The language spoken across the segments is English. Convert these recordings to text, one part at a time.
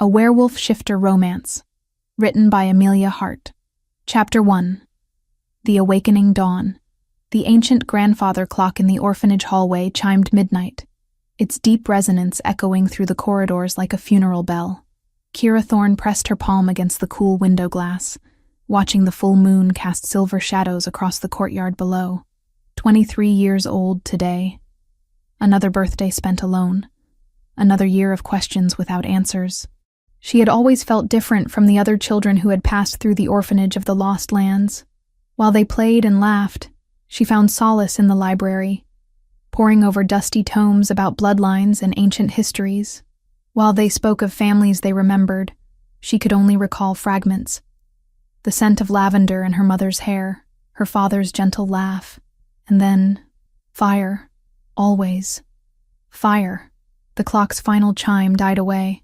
A Werewolf Shifter Romance, written by Amelia Hart. Chapter 1. The Awakening Dawn. The ancient grandfather clock in the orphanage hallway chimed midnight, its deep resonance echoing through the corridors like a funeral bell. Kira Thorne pressed her palm against the cool window glass, watching the full moon cast silver shadows across the courtyard below. 23 years old today. Another birthday spent alone. Another year of questions without answers. She had always felt different from the other children who had passed through the orphanage of the Lost Lands. While they played and laughed, she found solace in the library, poring over dusty tomes about bloodlines and ancient histories. While they spoke of families they remembered, she could only recall fragments. The scent of lavender in her mother's hair, her father's gentle laugh, and then fire. Always. Fire. The clock's final chime died away,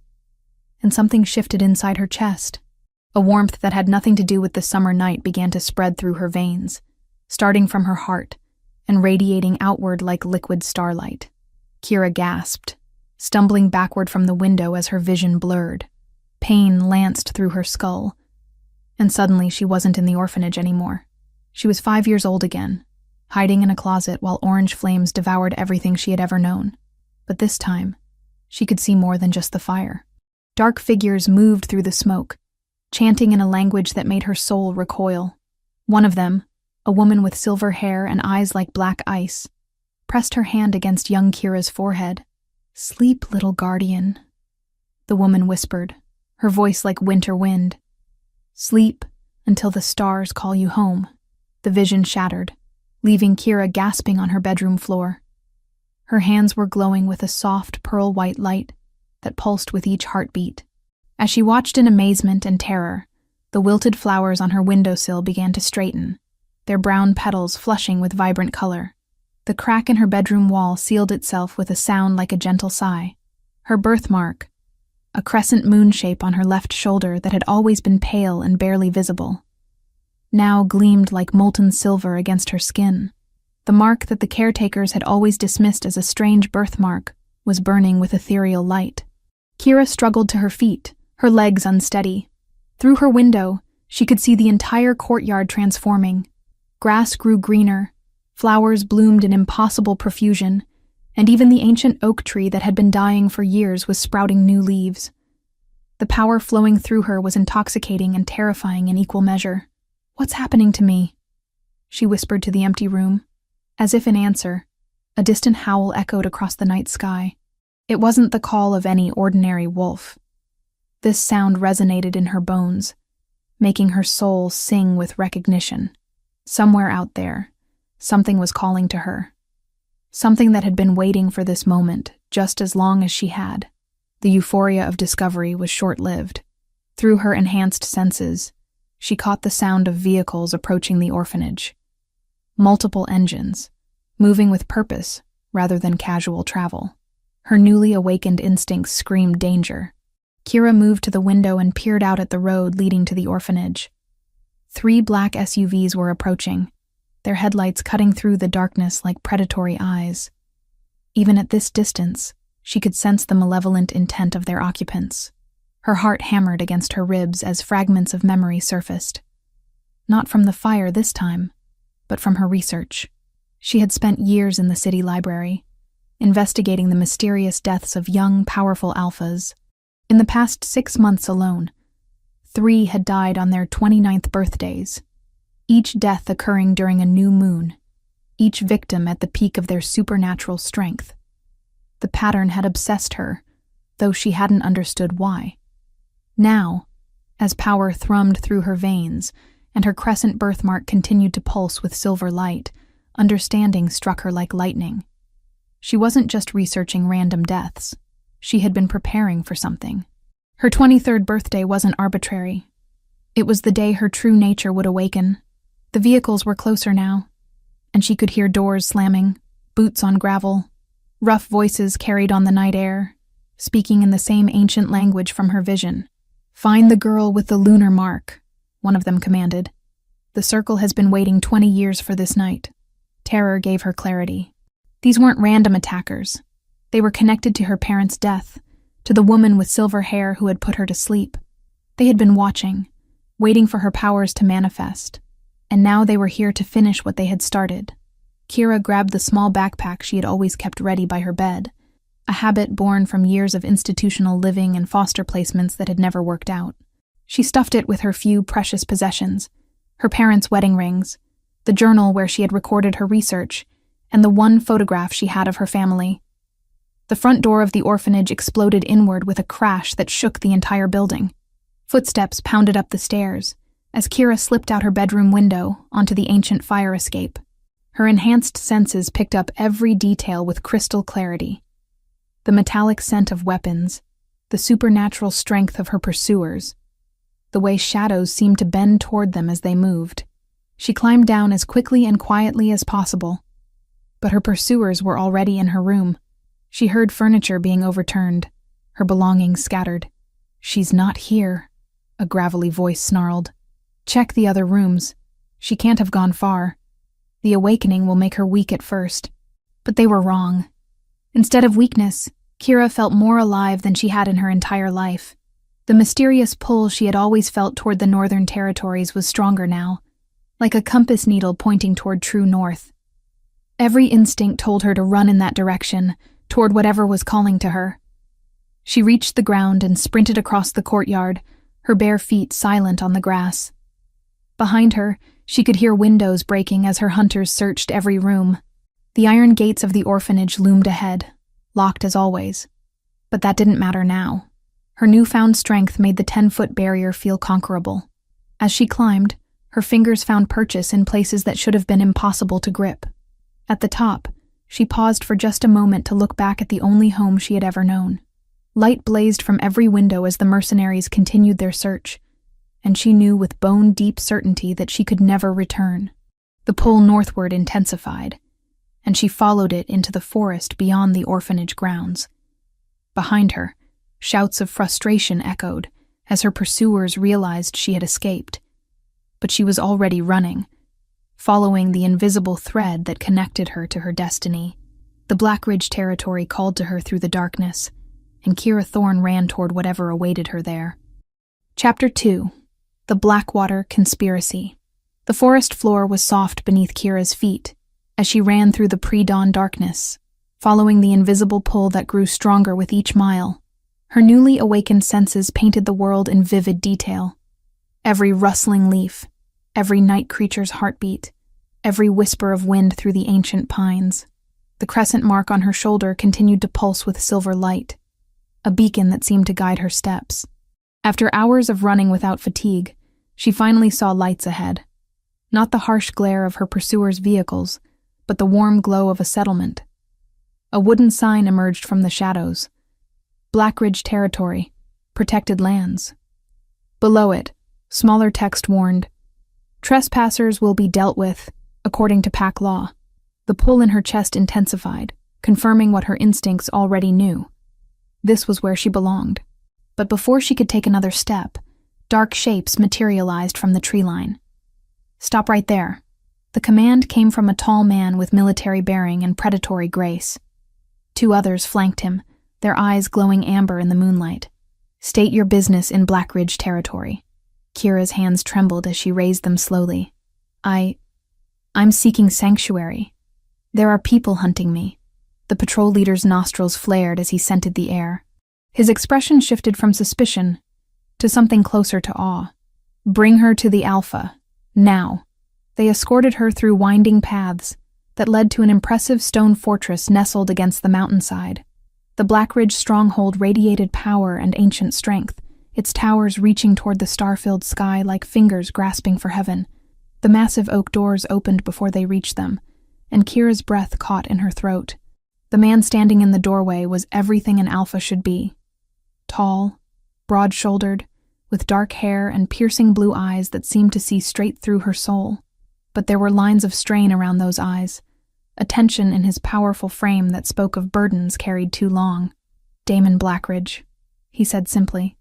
and something shifted inside her chest. A warmth that had nothing to do with the summer night began to spread through her veins, starting from her heart and radiating outward like liquid starlight. Kira gasped, stumbling backward from the window as her vision blurred. Pain lanced through her skull, and suddenly she wasn't in the orphanage anymore. She was 5 years old again, hiding in a closet while orange flames devoured everything she had ever known. But this time, she could see more than just the fire. Dark figures moved through the smoke, chanting in a language that made her soul recoil. One of them, a woman with silver hair and eyes like black ice, pressed her hand against young Kira's forehead. "Sleep, little guardian," the woman whispered, her voice like winter wind. "Sleep until the stars call you home." The vision shattered, leaving Kira gasping on her bedroom floor. Her hands were glowing with a soft, pearl-white light that pulsed with each heartbeat. As she watched in amazement and terror, the wilted flowers on her windowsill began to straighten, their brown petals flushing with vibrant color. The crack in her bedroom wall sealed itself with a sound like a gentle sigh. Her birthmark, a crescent moon shape on her left shoulder that had always been pale and barely visible, now gleamed like molten silver against her skin. The mark that the caretakers had always dismissed as a strange birthmark was burning with ethereal light. Kira struggled to her feet, her legs unsteady. Through her window, she could see the entire courtyard transforming. Grass grew greener, flowers bloomed in impossible profusion, and even the ancient oak tree that had been dying for years was sprouting new leaves. The power flowing through her was intoxicating and terrifying in equal measure. "What's happening to me?" she whispered to the empty room. As if in answer, a distant howl echoed across the night sky. It wasn't the call of any ordinary wolf. This sound resonated in her bones, making her soul sing with recognition. Somewhere out there, something was calling to her. Something that had been waiting for this moment just as long as she had. The euphoria of discovery was short-lived. Through her enhanced senses, she caught the sound of vehicles approaching the orphanage. Multiple engines, moving with purpose rather than casual travel. Her newly awakened instincts screamed danger. Kira moved to the window and peered out at the road leading to the orphanage. 3 black SUVs were approaching, their headlights cutting through the darkness like predatory eyes. Even at this distance, she could sense the malevolent intent of their occupants. Her heart hammered against her ribs as fragments of memory surfaced. Not from the fire this time, but from her research. She had spent years in the city library, investigating the mysterious deaths of young, powerful alphas. In the past 6 months alone, 3 had died on their 29th birthdays, each death occurring during a new moon, each victim at the peak of their supernatural strength. The pattern had obsessed her, though she hadn't understood why. Now, as power thrummed through her veins and her crescent birthmark continued to pulse with silver light, understanding struck her like lightning. She wasn't just researching random deaths. She had been preparing for something. Her 23rd birthday wasn't arbitrary. It was the day her true nature would awaken. The vehicles were closer now, and she could hear doors slamming, boots on gravel, rough voices carried on the night air, speaking in the same ancient language from her vision. "Find the girl with the lunar mark," one of them commanded. "The circle has been waiting 20 years for this night." Terror gave her clarity. These weren't random attackers. They were connected to her parents' death, to the woman with silver hair who had put her to sleep. They had been watching, waiting for her powers to manifest, and now they were here to finish what they had started. Kira grabbed the small backpack she had always kept ready by her bed, a habit born from years of institutional living and foster placements that had never worked out. She stuffed it with her few precious possessions, her parents' wedding rings, the journal where she had recorded her research, and the one photograph she had of her family. The front door of the orphanage exploded inward with a crash that shook the entire building. Footsteps pounded up the stairs as Kira slipped out her bedroom window onto the ancient fire escape. Her enhanced senses picked up every detail with crystal clarity. The metallic scent of weapons, the supernatural strength of her pursuers, the way shadows seemed to bend toward them as they moved. She climbed down as quickly and quietly as possible, but her pursuers were already in her room. She heard furniture being overturned, her belongings scattered. "She's not here," a gravelly voice snarled. "Check the other rooms. She can't have gone far. The awakening will make her weak at first." But they were wrong. Instead of weakness, Kira felt more alive than she had in her entire life. The mysterious pull she had always felt toward the Northern Territories was stronger now, like a compass needle pointing toward true north. Every instinct told her to run in that direction, toward whatever was calling to her. She reached the ground and sprinted across the courtyard, her bare feet silent on the grass. Behind her, she could hear windows breaking as her hunters searched every room. The iron gates of the orphanage loomed ahead, locked as always. But that didn't matter now. Her newfound strength made the 10-foot barrier feel conquerable. As she climbed, her fingers found purchase in places that should have been impossible to grip. At the top, she paused for just a moment to look back at the only home she had ever known. Light blazed from every window as the mercenaries continued their search, and she knew with bone-deep certainty that she could never return. The pull northward intensified, and she followed it into the forest beyond the orphanage grounds. Behind her, shouts of frustration echoed as her pursuers realized she had escaped. But she was already running, following the invisible thread that connected her to her destiny. The Black Ridge territory called to her through the darkness, and Kira Thorne ran toward whatever awaited her there. Chapter 2. The Blackwater Conspiracy. The forest floor was soft beneath Kira's feet as she ran through the pre-dawn darkness, following the invisible pull that grew stronger with each mile. Her newly awakened senses painted the world in vivid detail. Every rustling leaf, every night creature's heartbeat, every whisper of wind through the ancient pines. The crescent mark on her shoulder continued to pulse with silver light, a beacon that seemed to guide her steps. After hours of running without fatigue, she finally saw lights ahead. Not the harsh glare of her pursuers' vehicles, but the warm glow of a settlement. A wooden sign emerged from the shadows. Black Ridge Territory, Protected Lands. Below it, smaller text warned, "Trespassers will be dealt with, according to pack law." The pull in her chest intensified, confirming what her instincts already knew. This was where she belonged. But before she could take another step, dark shapes materialized from the tree line. "Stop right there." The command came from a tall man with military bearing and predatory grace. Two others flanked him, their eyes glowing amber in the moonlight. "State your business in Black Ridge Territory." Kira's hands trembled as she raised them slowly. I'm seeking sanctuary. There are people hunting me." The patrol leader's nostrils flared as he scented the air. His expression shifted from suspicion to something closer to awe. "Bring her to the Alpha, now." They escorted her through winding paths that led to an impressive stone fortress nestled against the mountainside. The Black Ridge stronghold radiated power and ancient strength, its towers reaching toward the star-filled sky like fingers grasping for heaven. The massive oak doors opened before they reached them, and Kira's breath caught in her throat. The man standing in the doorway was everything an alpha should be. Tall, broad-shouldered, with dark hair and piercing blue eyes that seemed to see straight through her soul. But there were lines of strain around those eyes, a tension in his powerful frame that spoke of burdens carried too long. "Damon Blackridge," he said simply,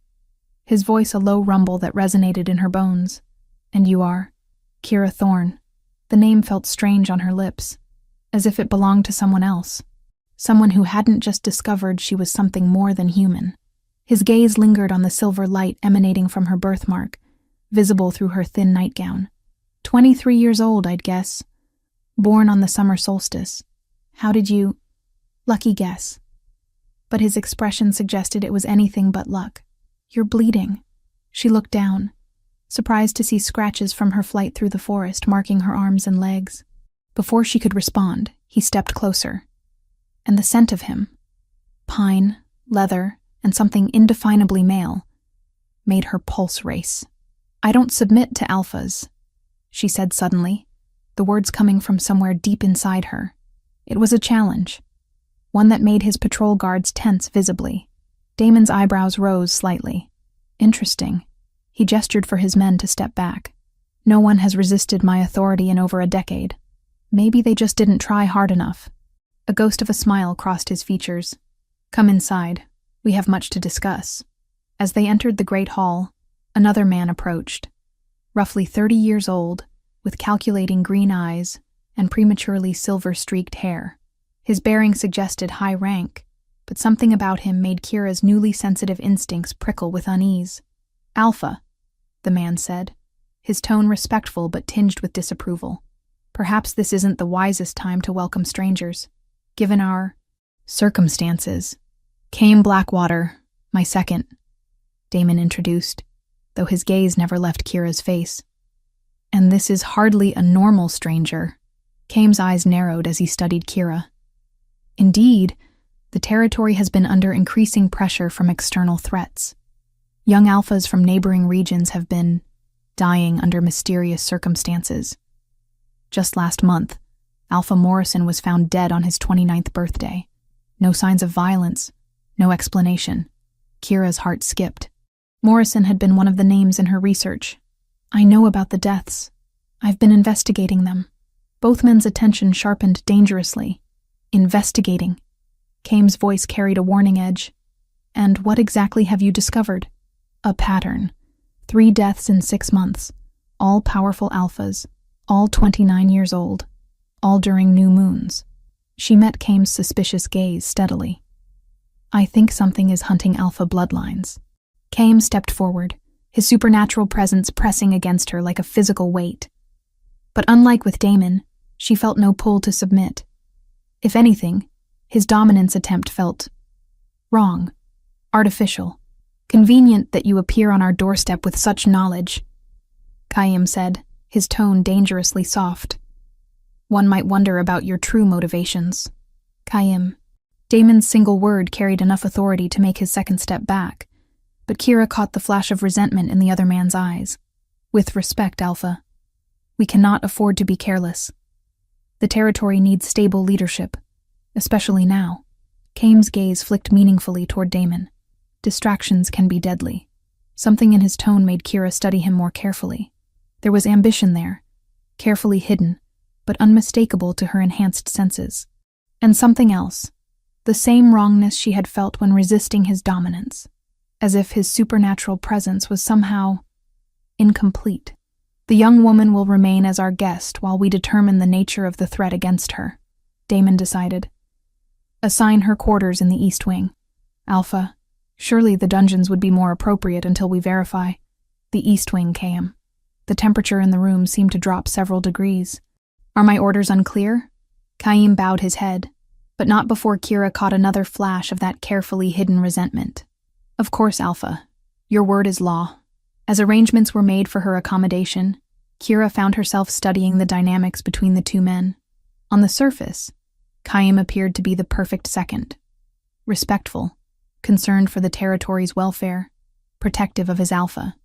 his voice a low rumble that resonated in her bones. "And you are?" "Kira Thorne." The name felt strange on her lips, as if it belonged to someone else, someone who hadn't just discovered she was something more than human. His gaze lingered on the silver light emanating from her birthmark, visible through her thin nightgown. 23 years old, I'd guess. Born on the summer solstice. How did you... Lucky guess. But his expression suggested it was anything but luck. You're bleeding. She looked down, surprised to see scratches from her flight through the forest marking her arms and legs. Before she could respond, he stepped closer. And the scent of him, pine, leather, and something indefinably male, made her pulse race. I don't submit to alphas, she said suddenly, the words coming from somewhere deep inside her. It was a challenge, one that made his patrol guards tense visibly. Damon's eyebrows rose slightly. Interesting. He gestured for his men to step back. No one has resisted my authority in over a decade. Maybe they just didn't try hard enough. A ghost of a smile crossed his features. Come inside. We have much to discuss. As they entered the great hall, another man approached. Roughly 30 years old, with calculating green eyes and prematurely silver-streaked hair. His bearing suggested high rank, but something about him made Kira's newly sensitive instincts prickle with unease. Alpha, the man said, his tone respectful but tinged with disapproval. Perhaps this isn't the wisest time to welcome strangers, given our circumstances. Came Blackwater, my second, Damon introduced, though his gaze never left Kira's face. And this is hardly a normal stranger. Kame's eyes narrowed as he studied Kira. Indeed, the territory has been under increasing pressure from external threats. Young alphas from neighboring regions have been dying under mysterious circumstances. Just last month, Alpha Morrison was found dead on his 29th birthday. No signs of violence, no explanation. Kira's heart skipped. Morrison had been one of the names in her research. I know about the deaths. I've been investigating them. Both men's attention sharpened dangerously. Investigating. Kame's voice carried a warning edge. And what exactly have you discovered? A pattern. 3 deaths in 6 months. All powerful alphas. All 29 years old. All during new moons. She met Kame's suspicious gaze steadily. I think something is hunting alpha bloodlines. Kame stepped forward, his supernatural presence pressing against her like a physical weight. But unlike with Damon, she felt no pull to submit. If anything, his dominance attempt felt wrong, artificial. Convenient that you appear on our doorstep with such knowledge, Kayim said, his tone dangerously soft. One might wonder about your true motivations. Kayim. Damon's single word carried enough authority to make his second step back, but Kira caught the flash of resentment in the other man's eyes. With respect, Alpha. We cannot afford to be careless. The territory needs stable leadership, especially now. Kame's gaze flicked meaningfully toward Damon. Distractions can be deadly. Something in his tone made Kira study him more carefully. There was ambition there, carefully hidden, but unmistakable to her enhanced senses. And something else, the same wrongness she had felt when resisting his dominance, as if his supernatural presence was somehow incomplete. The young woman will remain as our guest while we determine the nature of the threat against her, Damon decided. Assign her quarters in the East Wing. Alpha, surely the dungeons would be more appropriate until we verify. The East Wing came. The temperature in the room seemed to drop several degrees. Are my orders unclear? Kayim bowed his head, but not before Kira caught another flash of that carefully hidden resentment. Of course, Alpha. Your word is law. As arrangements were made for her accommodation, Kira found herself studying the dynamics between the two men. On the surface, Kayim appeared to be the perfect second. Respectful, concerned for the territory's welfare, protective of his alpha.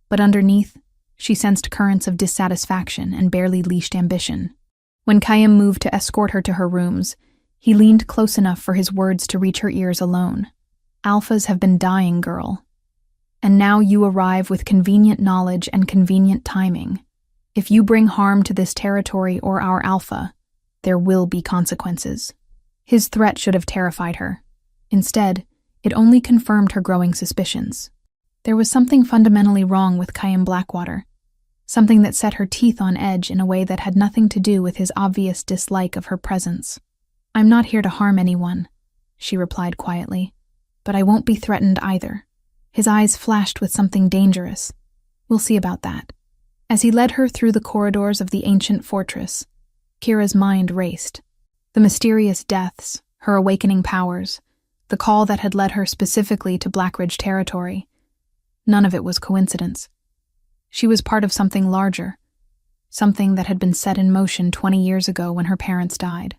But underneath, she sensed currents of dissatisfaction and barely leashed ambition. When Kayim moved to escort her to her rooms, he leaned close enough for his words to reach her ears alone. Alphas have been dying, girl. And now you arrive with convenient knowledge and convenient timing. If you bring harm to this territory or our alpha, there will be consequences. His threat should have terrified her. Instead, it only confirmed her growing suspicions. There was something fundamentally wrong with Kayim Blackwater, something that set her teeth on edge in a way that had nothing to do with his obvious dislike of her presence. I'm not here to harm anyone, she replied quietly, but I won't be threatened either. His eyes flashed with something dangerous. We'll see about that. As he led her through the corridors of the ancient fortress, Kira's mind raced. The mysterious deaths, her awakening powers, the call that had led her specifically to Blackridge territory. None of it was coincidence. She was part of something larger, something that had been set in motion 20 years ago when her parents died.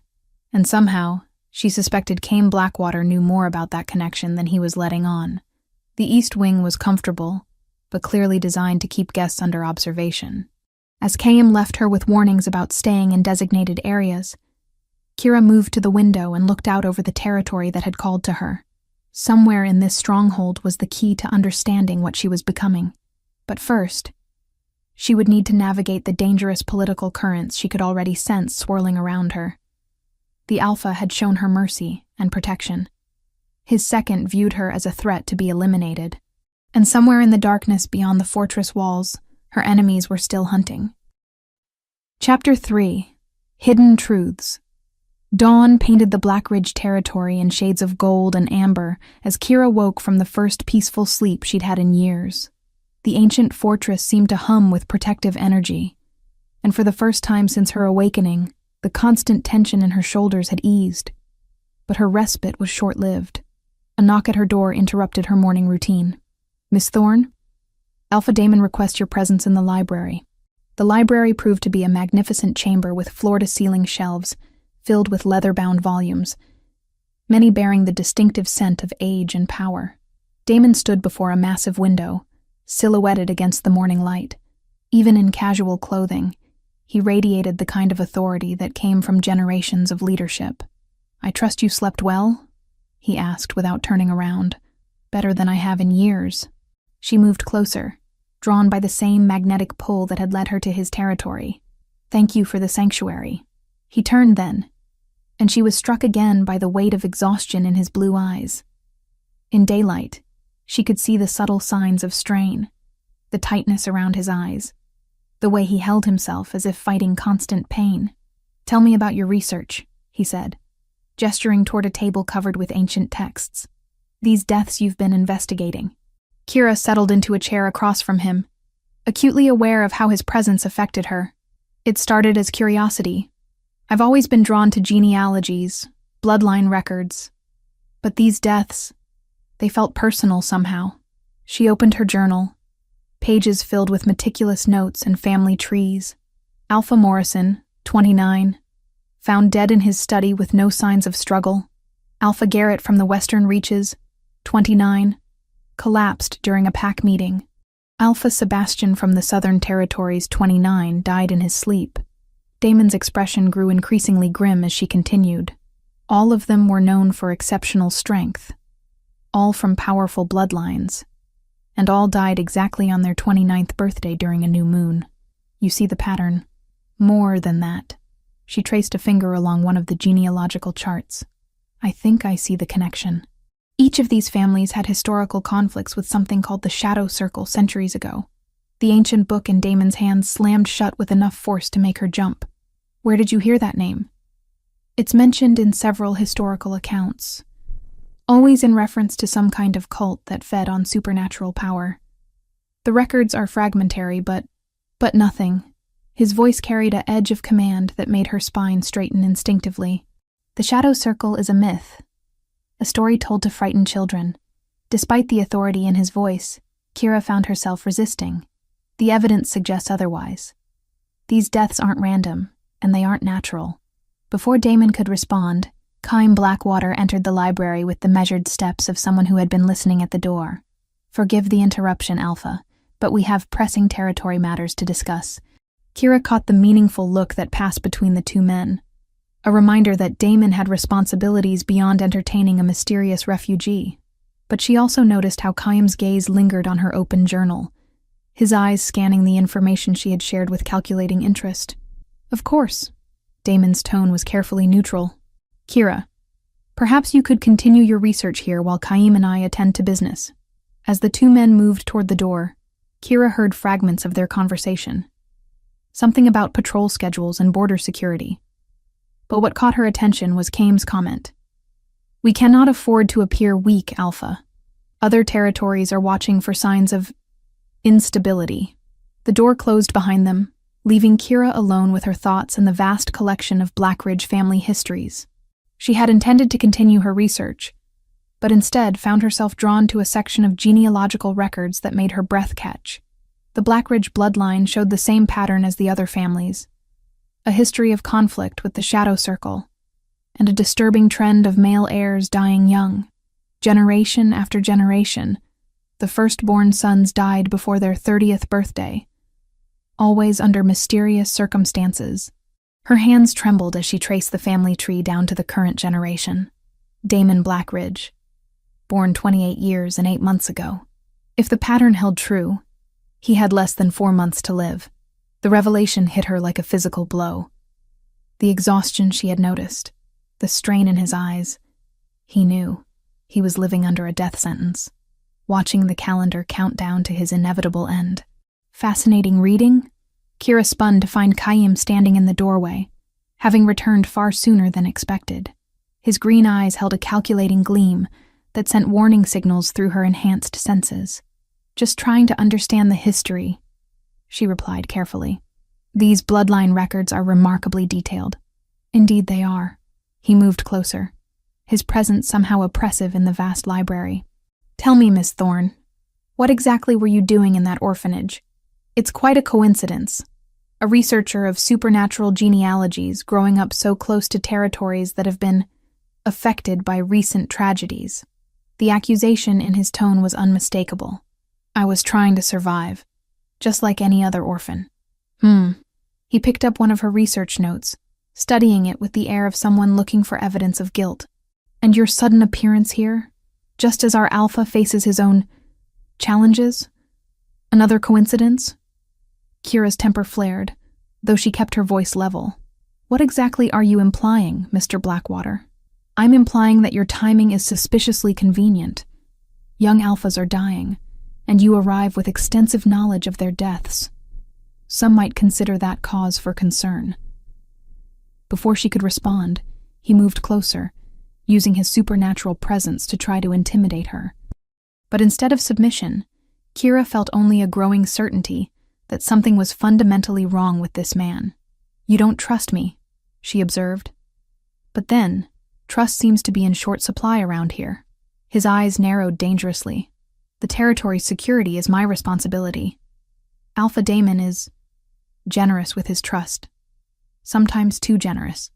And somehow, she suspected Caim Blackwater knew more about that connection than he was letting on. The East Wing was comfortable, but clearly designed to keep guests under observation. As Caim left her with warnings about staying in designated areas, Kira moved to the window and looked out over the territory that had called to her. Somewhere in this stronghold was the key to understanding what she was becoming. But first, she would need to navigate the dangerous political currents she could already sense swirling around her. The Alpha had shown her mercy and protection. His second viewed her as a threat to be eliminated. And somewhere in the darkness beyond the fortress walls, her enemies were still hunting. Chapter 3. Hidden Truths. Dawn painted the Blackridge territory in shades of gold and amber as Kira woke from the first peaceful sleep she'd had in years. The ancient fortress seemed to hum with protective energy, and for the first time since her awakening, the constant tension in her shoulders had eased. But her respite was short-lived. A knock at her door interrupted her morning routine. "Miss Thorne? Alpha Damon requests your presence in the library." The library proved to be a magnificent chamber with floor-to-ceiling shelves filled with leather-bound volumes, many bearing the distinctive scent of age and power. Damon stood before a massive window, silhouetted against the morning light. Even in casual clothing, he radiated the kind of authority that came from generations of leadership. "I trust you slept well?" he asked without turning around. "Better than I have in years." She moved closer, drawn by the same magnetic pull that had led her to his territory. "Thank you for the sanctuary." He turned then, and she was struck again by the weight of exhaustion in his blue eyes. In daylight, she could see the subtle signs of strain, the tightness around his eyes, the way he held himself as if fighting constant pain. "Tell me about your research," he said, gesturing toward a table covered with ancient texts. "These deaths you've been investigating." Kira settled into a chair across from him, acutely aware of how his presence affected her. "It started as curiosity. I've always been drawn to genealogies, bloodline records. But these deaths, they felt personal somehow." She opened her journal, pages filled with meticulous notes and family trees. Alpha Morrison, 29, found dead in his study with no signs of struggle. Alpha Garrett from the Western Reaches, 29, collapsed during a pack meeting. Alpha Sebastian from the Southern Territories, 29, died in his sleep. Damon's expression grew increasingly grim as she continued. All of them were known for exceptional strength, all from powerful bloodlines, and all died exactly on their 29th birthday during a new moon. You see the pattern. More than that. She traced a finger along one of the genealogical charts. "I think I see the connection." Each of these families had historical conflicts with something called the Shadow Circle centuries ago. The ancient book in Damon's hands slammed shut with enough force to make her jump. "Where did you hear that name?" "It's mentioned in several historical accounts, always in reference to some kind of cult that fed on supernatural power. The records are fragmentary, but nothing." His voice carried an edge of command that made her spine straighten instinctively. "The Shadow Circle is a myth, a story told to frighten children." Despite the authority in his voice, Kira found herself resisting. The evidence suggests otherwise. These deaths aren't random, and they aren't natural. Before Damon could respond, Caim Blackwater entered the library with the measured steps of someone who had been listening at the door. "Forgive the interruption, Alpha, but we have pressing territory matters to discuss." Kira caught the meaningful look that passed between the two men, a reminder that Damon had responsibilities beyond entertaining a mysterious refugee. But she also noticed how Caim's gaze lingered on her open journal, his eyes scanning the information she had shared with calculating interest. "Of course." Damon's tone was carefully neutral. "Kira, perhaps you could continue your research here while Caim and I attend to business." As the two men moved toward the door, Kira heard fragments of their conversation. Something about patrol schedules and border security. But what caught her attention was Caim's comment. "We cannot afford to appear weak, Alpha. Other territories are watching for signs of instability. The door closed behind them, leaving Kira alone with her thoughts and the vast collection of Blackridge family histories. She had intended to continue her research, but instead found herself drawn to a section of genealogical records that made her breath catch. The Blackridge bloodline showed the same pattern as the other families: a history of conflict with the Shadow Circle, and a disturbing trend of male heirs dying young. Generation after generation, the firstborn sons died before their 30th birthday, always under mysterious circumstances. Her hands trembled as she traced the family tree down to the current generation. Damon Blackridge, born 28 years and 8 months ago. If the pattern held true, he had less than 4 months to live. The revelation hit her like a physical blow. The exhaustion she had noticed, the strain in his eyes. He knew he was living under a death sentence, watching the calendar count down to his inevitable end. Fascinating reading? Kira spun to find Chaim standing in the doorway, having returned far sooner than expected. His green eyes held a calculating gleam that sent warning signals through her enhanced senses. "Just trying to understand the history," she replied carefully. "These bloodline records are remarkably detailed." "Indeed they are." He moved closer, his presence somehow oppressive in the vast library. "Tell me, Miss Thorne, what exactly were you doing in that orphanage? It's quite a coincidence. A researcher of supernatural genealogies growing up so close to territories that have been affected by recent tragedies." The accusation in his tone was unmistakable. "I was trying to survive, just like any other orphan." He picked up one of her research notes, studying it with the air of someone looking for evidence of guilt. "And your sudden appearance here, just as our alpha faces his own challenges? Another coincidence?" Kira's temper flared, though she kept her voice level. "What exactly are you implying, Mr. Blackwater?" "I'm implying that your timing is suspiciously convenient. Young alphas are dying, and you arrive with extensive knowledge of their deaths. Some might consider that cause for concern." Before she could respond, he moved closer, using his supernatural presence to try to intimidate her. But instead of submission, Kira felt only a growing certainty that something was fundamentally wrong with this man. "You don't trust me," she observed. "But then, trust seems to be in short supply around here." His eyes narrowed dangerously. "The territory's security is my responsibility. Alpha Damon is generous with his trust. Sometimes too generous."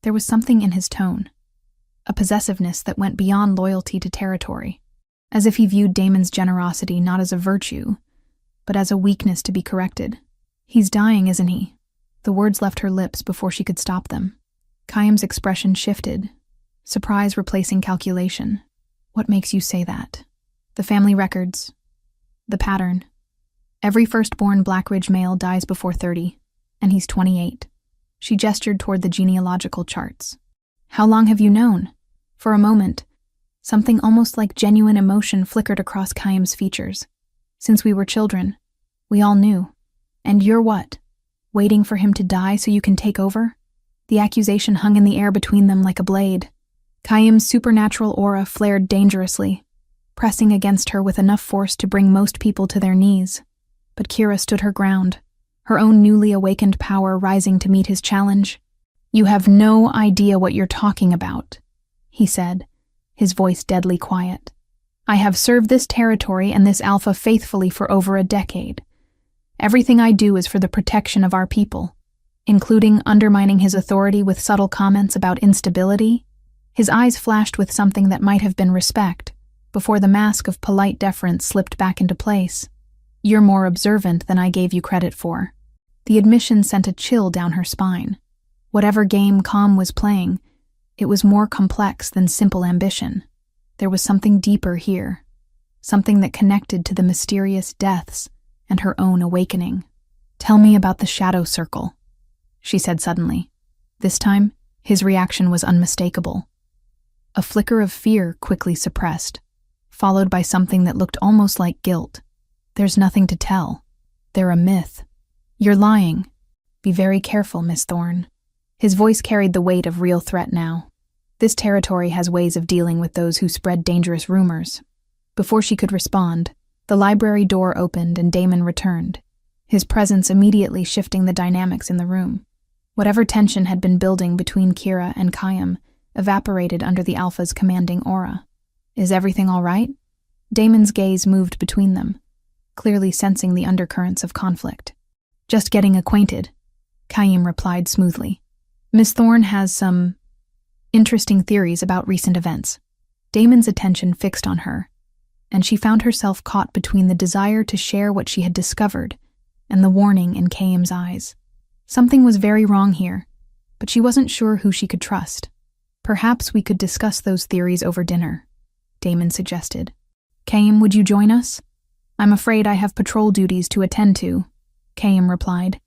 There was something in his tone, a possessiveness that went beyond loyalty to territory, as if he viewed Damon's generosity not as a virtue, but as a weakness to be corrected. "He's dying, isn't he?" The words left her lips before she could stop them. Chaim's expression shifted, surprise replacing calculation. "What makes you say that?" "The family records. The pattern. Every firstborn Blackridge male dies before 30, and he's 28. She gestured toward the genealogical charts. "How long have you known?" For a moment, something almost like genuine emotion flickered across Chaim's features. "Since we were children. We all knew. And you're what? Waiting for him to die so you can take over?" The accusation hung in the air between them like a blade. Chaim's supernatural aura flared dangerously, pressing against her with enough force to bring most people to their knees. But Kira stood her ground, her own newly awakened power rising to meet his challenge. "You have no idea what you're talking about," he said, his voice deadly quiet. "I have served this territory and this alpha faithfully for over a decade. Everything I do is for the protection of our people, including undermining his authority with subtle comments about instability." His eyes flashed with something that might have been respect, before the mask of polite deference slipped back into place. "You're more observant than I gave you credit for." The admission sent a chill down her spine. Whatever game Calm was playing, it was more complex than simple ambition. There was something deeper here, something that connected to the mysterious deaths and her own awakening. "Tell me about the Shadow Circle," she said suddenly. This time, his reaction was unmistakable. A flicker of fear quickly suppressed, followed by something that looked almost like guilt. "There's nothing to tell. They're a myth." "You're lying. Be very careful, Miss Thorne." His voice carried the weight of real threat now. "This territory has ways of dealing with those who spread dangerous rumors. Before she could respond, the library door opened and Damon returned, his presence immediately shifting the dynamics in the room. Whatever tension had been building between Kira and Kayam evaporated under the Alpha's commanding aura. "Is everything all right?" Damon's gaze moved between them, clearly sensing the undercurrents of conflict. "Just getting acquainted," Kayam replied smoothly. "Miss Thorne has some interesting theories about recent events." Damon's attention fixed on her, and she found herself caught between the desire to share what she had discovered and the warning in Kayam's eyes. Something was very wrong here, but she wasn't sure who she could trust. "Perhaps we could discuss those theories over dinner," Damon suggested. "Kayam, would you join us?" "I'm afraid I have patrol duties to attend to," Kayam replied,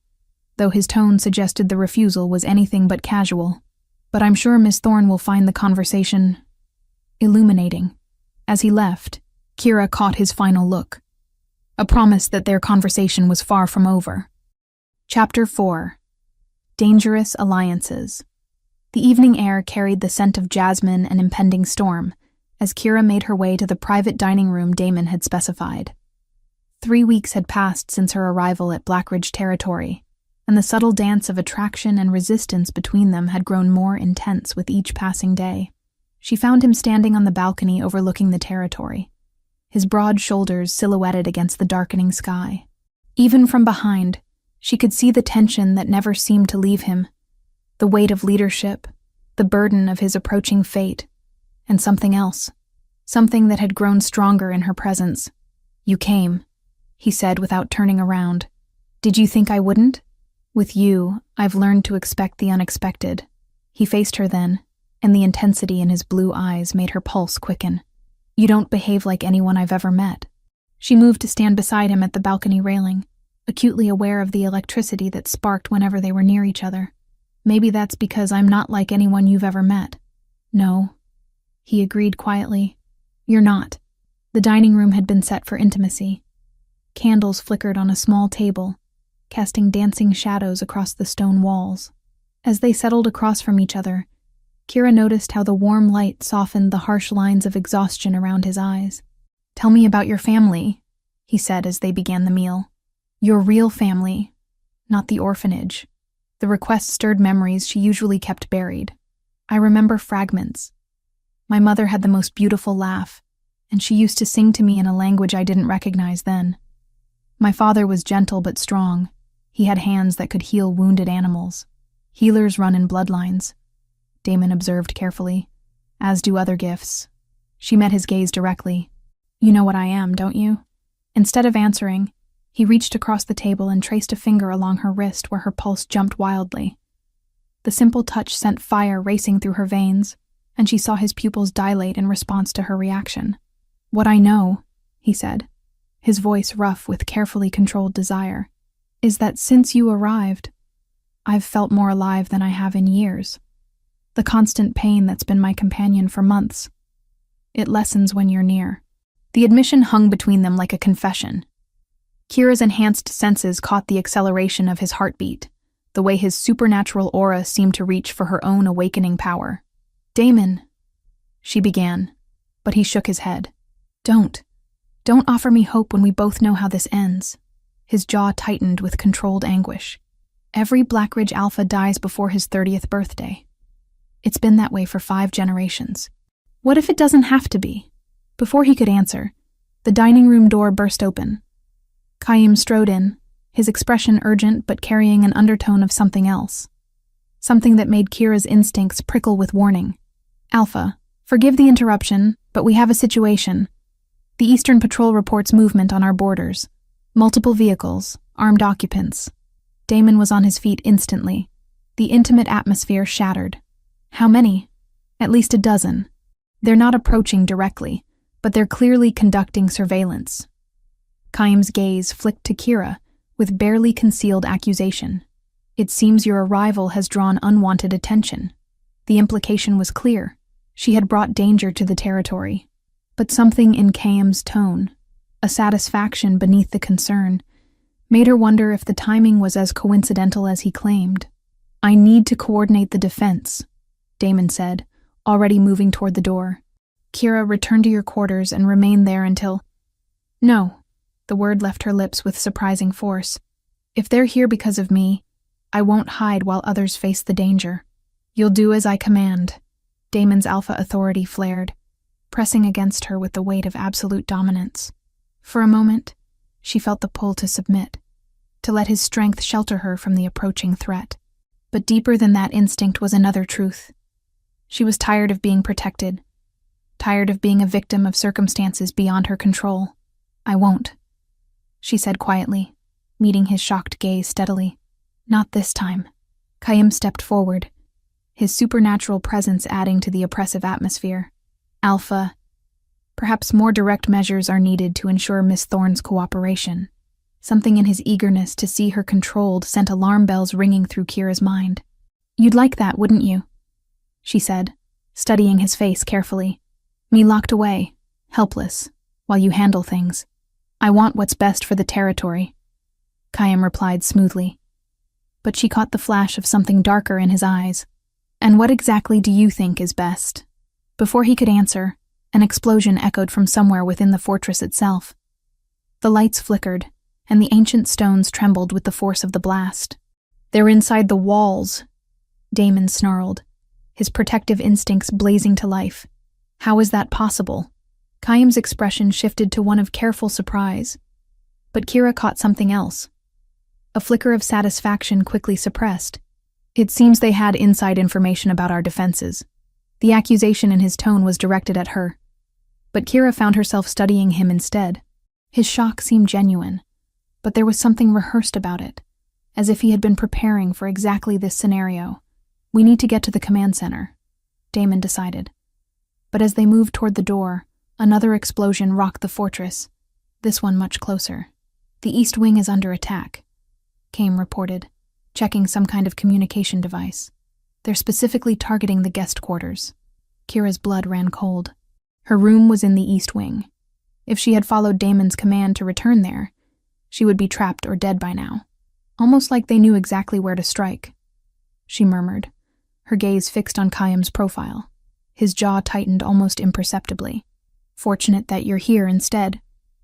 though his tone suggested the refusal was anything but casual. "But I'm sure Miss Thorne will find the conversation illuminating." As he left, Kira caught his final look, a promise that their conversation was far from over. Chapter 4. Dangerous Alliances. The evening air carried the scent of jasmine and impending storm, as Kira made her way to the private dining room Damon had specified. 3 weeks had passed since her arrival at Blackridge Territory, and the subtle dance of attraction and resistance between them had grown more intense with each passing day. She found him standing on the balcony overlooking the territory, his broad shoulders silhouetted against the darkening sky. Even from behind, she could see the tension that never seemed to leave him, the weight of leadership, the burden of his approaching fate, and something else, something that had grown stronger in her presence. "You came," he said without turning around. "Did you think I wouldn't? With you, I've learned to expect the unexpected." He faced her then, and the intensity in his blue eyes made her pulse quicken. "You don't behave like anyone I've ever met." She moved to stand beside him at the balcony railing, acutely aware of the electricity that sparked whenever they were near each other. "Maybe that's because I'm not like anyone you've ever met." "No," he agreed quietly. "You're not." The dining room had been set for intimacy. Candles flickered on a small table, casting dancing shadows across the stone walls. As they settled across from each other, Kira noticed how the warm light softened the harsh lines of exhaustion around his eyes. "Tell me about your family," he said as they began the meal. "Your real family, not the orphanage." The request stirred memories she usually kept buried. "I remember fragments. My mother had the most beautiful laugh, and she used to sing to me in a language I didn't recognize then. My father was gentle but strong. He had hands that could heal wounded animals. Healers run in bloodlines," Damon observed carefully, "as do other gifts." She met his gaze directly. "You know what I am, don't you?" Instead of answering, he reached across the table and traced a finger along her wrist where her pulse jumped wildly. The simple touch sent fire racing through her veins, and she saw his pupils dilate in response to her reaction. "What I know," he said, his voice rough with carefully controlled desire, "is that since you arrived, I've felt more alive than I have in years. The constant pain that's been my companion for months. It lessens when you're near." The admission hung between them like a confession. Kira's enhanced senses caught the acceleration of his heartbeat, the way his supernatural aura seemed to reach for her own awakening power. "Damon," she began, but he shook his head. Don't offer me hope when we both know how this ends." His jaw tightened with controlled anguish. "Every Blackridge Alpha dies before his 30th birthday. It's been that way for 5 generations. What if it doesn't have to be?" Before he could answer, the dining room door burst open. Kayam strode in, his expression urgent but carrying an undertone of something else. Something that made Kira's instincts prickle with warning. "Alpha, forgive the interruption, but we have a situation. The Eastern Patrol reports movement on our borders. Multiple vehicles, armed occupants." Damon was on his feet instantly. The intimate atmosphere shattered. "How many?" "At least a dozen. They're not approaching directly, but they're clearly conducting surveillance." Kayam's gaze flicked to Kira with barely concealed accusation. "It seems your arrival has drawn unwanted attention." The implication was clear. She had brought danger to the territory. But something in Kayam's tone, a satisfaction beneath the concern, made her wonder if the timing was as coincidental as he claimed. "I need to coordinate the defense," Damon said, already moving toward the door. Kira, return to your quarters and remain there until— No, the word left her lips with surprising force. If they're here because of me, I won't hide while others face the danger. You'll do as I command. Damon's alpha authority flared, pressing against her with the weight of absolute dominance. For a moment, she felt the pull to submit, to let his strength shelter her from the approaching threat. But deeper than that instinct was another truth. She was tired of being protected, tired of being a victim of circumstances beyond her control. I won't, she said quietly, meeting his shocked gaze steadily. Not this time. Chaim stepped forward, his supernatural presence adding to the oppressive atmosphere. Alpha, perhaps more direct measures are needed to ensure Miss Thorne's cooperation. Something in his eagerness to see her controlled sent alarm bells ringing through Kira's mind. You'd like that, wouldn't you? She said, studying his face carefully. Me locked away, helpless, while you handle things. I want what's best for the territory, Chaim replied smoothly. But she caught the flash of something darker in his eyes. And what exactly do you think is best? Before he could answer, an explosion echoed from somewhere within the fortress itself. The lights flickered, and the ancient stones trembled with the force of the blast. They're inside the walls, Damon snarled, his protective instincts blazing to life. How is that possible? Chaim's expression shifted to one of careful surprise. But Kira caught something else. A flicker of satisfaction quickly suppressed. It seems they had inside information about our defenses. The accusation in his tone was directed at her. But Kira found herself studying him instead. His shock seemed genuine, but there was something rehearsed about it, as if he had been preparing for exactly this scenario. We need to get to the command center, Damon decided. But as they moved toward the door, another explosion rocked the fortress, this one much closer. The East Wing is under attack, Chaim reported, checking some kind of communication device. They're specifically targeting the guest quarters. Kira's blood ran cold. Her room was in the East Wing. If she had followed Damon's command to return there, she would be trapped or dead by now. Almost like they knew exactly where to strike. She murmured, her gaze fixed on Chaim's profile. His jaw tightened almost imperceptibly. Fortunate that you're here instead,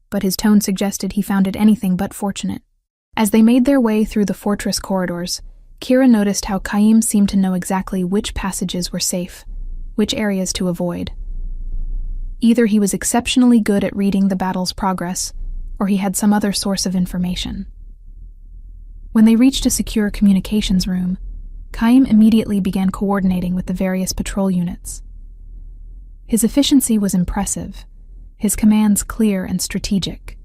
but his tone suggested he found it anything but fortunate. As they made their way through the fortress corridors, Kira noticed how Chaim seemed to know exactly which passages were safe, which areas to avoid. Either he was exceptionally good at reading the battle's progress, or he had some other source of information. When they reached a secure communications room, Chaim immediately began coordinating with the various patrol units. His efficiency was impressive, his commands clear and strategic.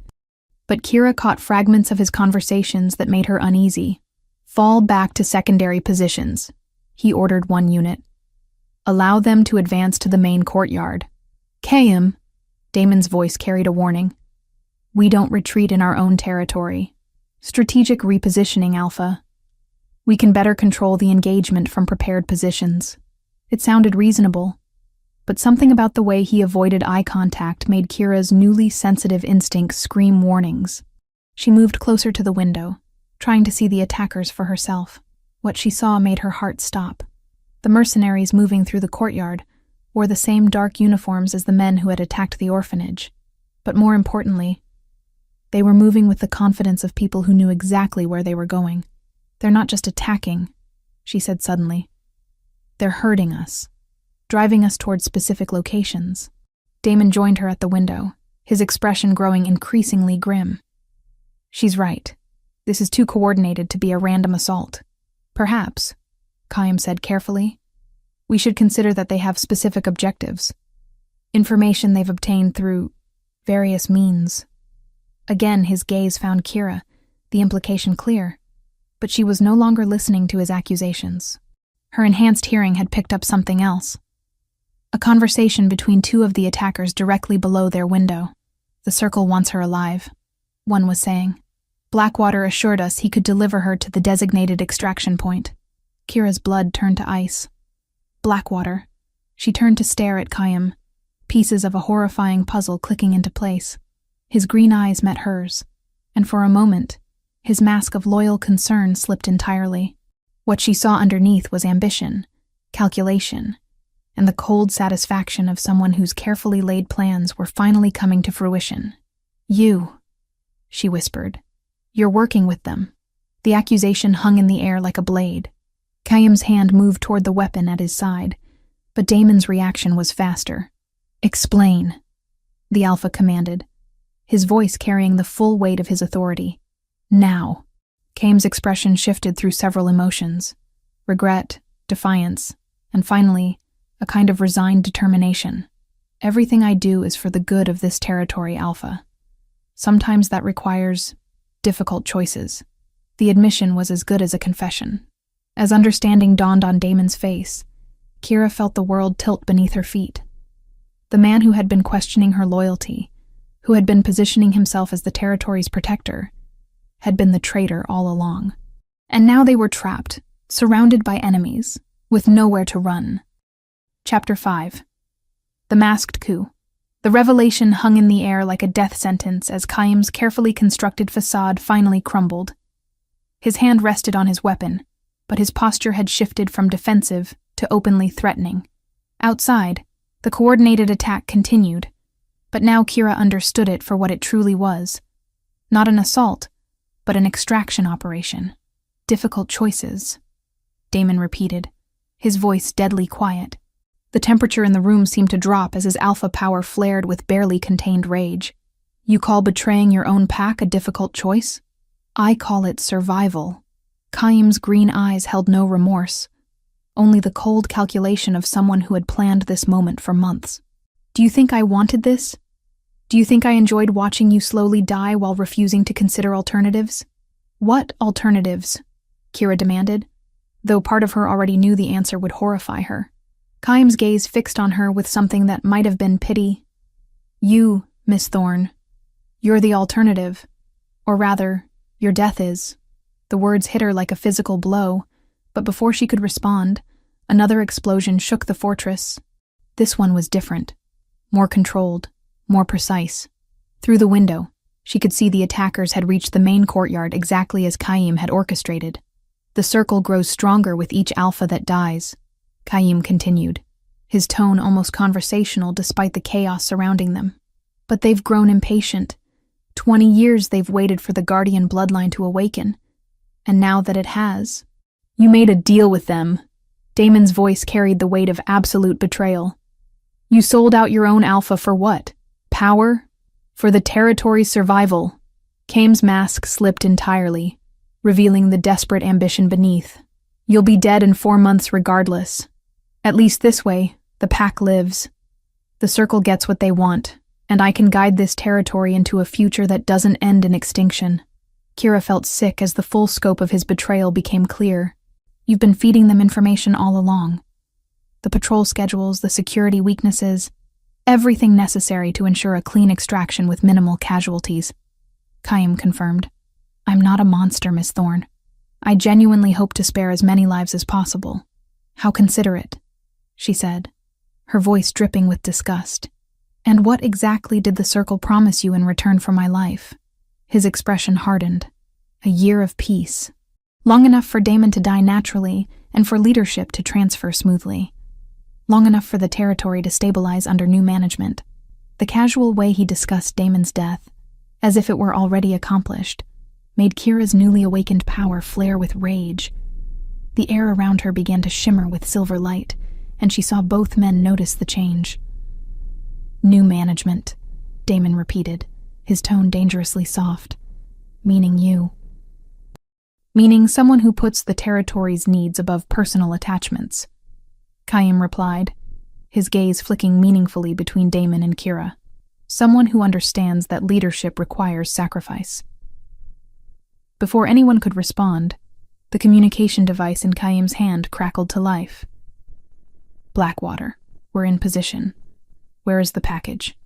But Kira caught fragments of his conversations that made her uneasy. Fall back to secondary positions, he ordered one unit. Allow them to advance to the main courtyard. Chaim, Damon's voice carried a warning. We don't retreat in our own territory. Strategic repositioning, Alpha. We can better control the engagement from prepared positions. It sounded reasonable, but something about the way he avoided eye contact made Kira's newly sensitive instincts scream warnings. She moved closer to the window, trying to see the attackers for herself. What she saw made her heart stop. The mercenaries moving through the courtyard wore the same dark uniforms as the men who had attacked the orphanage. But more importantly, they were moving with the confidence of people who knew exactly where they were going. They're not just attacking, she said suddenly. They're herding us, driving us towards specific locations. Damon joined her at the window, his expression growing increasingly grim. She's right. This is too coordinated to be a random assault. Perhaps, Chaim said carefully, we should consider that they have specific objectives. Information they've obtained through various means. Again, his gaze found Kira, the implication clear, but she was no longer listening to his accusations. Her enhanced hearing had picked up something else. A conversation between two of the attackers directly below their window. The circle wants her alive, one was saying. Blackwater assured us he could deliver her to the designated extraction point. Kira's blood turned to ice. Blackwater. She turned to stare at Chaim, pieces of a horrifying puzzle clicking into place. His green eyes met hers, and for a moment, his mask of loyal concern slipped entirely. What she saw underneath was ambition, calculation, and the cold satisfaction of someone whose carefully laid plans were finally coming to fruition. "You," she whispered. "You're working with them." The accusation hung in the air like a blade. Chaim's hand moved toward the weapon at his side, but Damon's reaction was faster. "Explain," the Alpha commanded, his voice carrying the full weight of his authority. "Now." Chaim's expression shifted through several emotions: regret, defiance, and finally, a kind of resigned determination. "Everything I do is for the good of this territory, Alpha. Sometimes that requires difficult choices." The admission was as good as a confession. As understanding dawned on Damon's face, Kira felt the world tilt beneath her feet. The man who had been questioning her loyalty, who had been positioning himself as the territory's protector, had been the traitor all along. And now they were trapped, surrounded by enemies, with nowhere to run. Chapter 5. The Masked Coup. The revelation hung in the air like a death sentence as Chaim's carefully constructed facade finally crumbled. His hand rested on his weapon, but his posture had shifted from defensive to openly threatening. Outside, the coordinated attack continued, but now Kira understood it for what it truly was. Not an assault, but an extraction operation. "Difficult choices," Damon repeated, his voice deadly quiet. The temperature in the room seemed to drop as his alpha power flared with barely contained rage. "You call betraying your own pack a difficult choice? I call it survival." Chaim's green eyes held no remorse, only the cold calculation of someone who had planned this moment for months. "Do you think I wanted this? Do you think I enjoyed watching you slowly die while refusing to consider alternatives?" "What alternatives?" Kira demanded, though part of her already knew the answer would horrify her. Chaim's gaze fixed on her with something that might have been pity. "You, Miss Thorne. You're the alternative. Or rather, your death is." The words hit her like a physical blow, but before she could respond, another explosion shook the fortress. This one was different, more controlled, more precise. Through the window, she could see the attackers had reached the main courtyard exactly as Chaim had orchestrated. "The circle grows stronger with each alpha that dies," Chaim continued, his tone almost conversational despite the chaos surrounding them. "But they've grown impatient. 20 years they've waited for the guardian bloodline to awaken. And now that it has..." "You made a deal with them." Damon's voice carried the weight of absolute betrayal. "You sold out your own alpha for what? Power? For the territory's survival." Chaim's mask slipped entirely, revealing the desperate ambition beneath. "You'll be dead in 4 months regardless. At least this way, the pack lives. The circle gets what they want, and I can guide this territory into a future that doesn't end in extinction." Kira felt sick as the full scope of his betrayal became clear. "You've been feeding them information all along. The patrol schedules, the security weaknesses, everything necessary to ensure a clean extraction with minimal casualties," Chaim confirmed. "I'm not a monster, Miss Thorne. I genuinely hope to spare as many lives as possible." "How considerate," she said, her voice dripping with disgust. "And what exactly did the circle promise you in return for my life?" His expression hardened. "A year of peace. Long enough for Damon to die naturally and for leadership to transfer smoothly. Long enough for the territory to stabilize under new management." The casual way he discussed Damon's death, as if it were already accomplished, made Kira's newly awakened power flare with rage. The air around her began to shimmer with silver light, and she saw both men notice the change. "New management," Damon repeated, his tone dangerously soft. "Meaning you." "Meaning someone who puts the territory's needs above personal attachments," Chaim replied, his gaze flicking meaningfully between Damon and Kira. "Someone who understands that leadership requires sacrifice." Before anyone could respond, the communication device in Chaim's hand crackled to life. "Blackwater, we're in position. Where is the package?"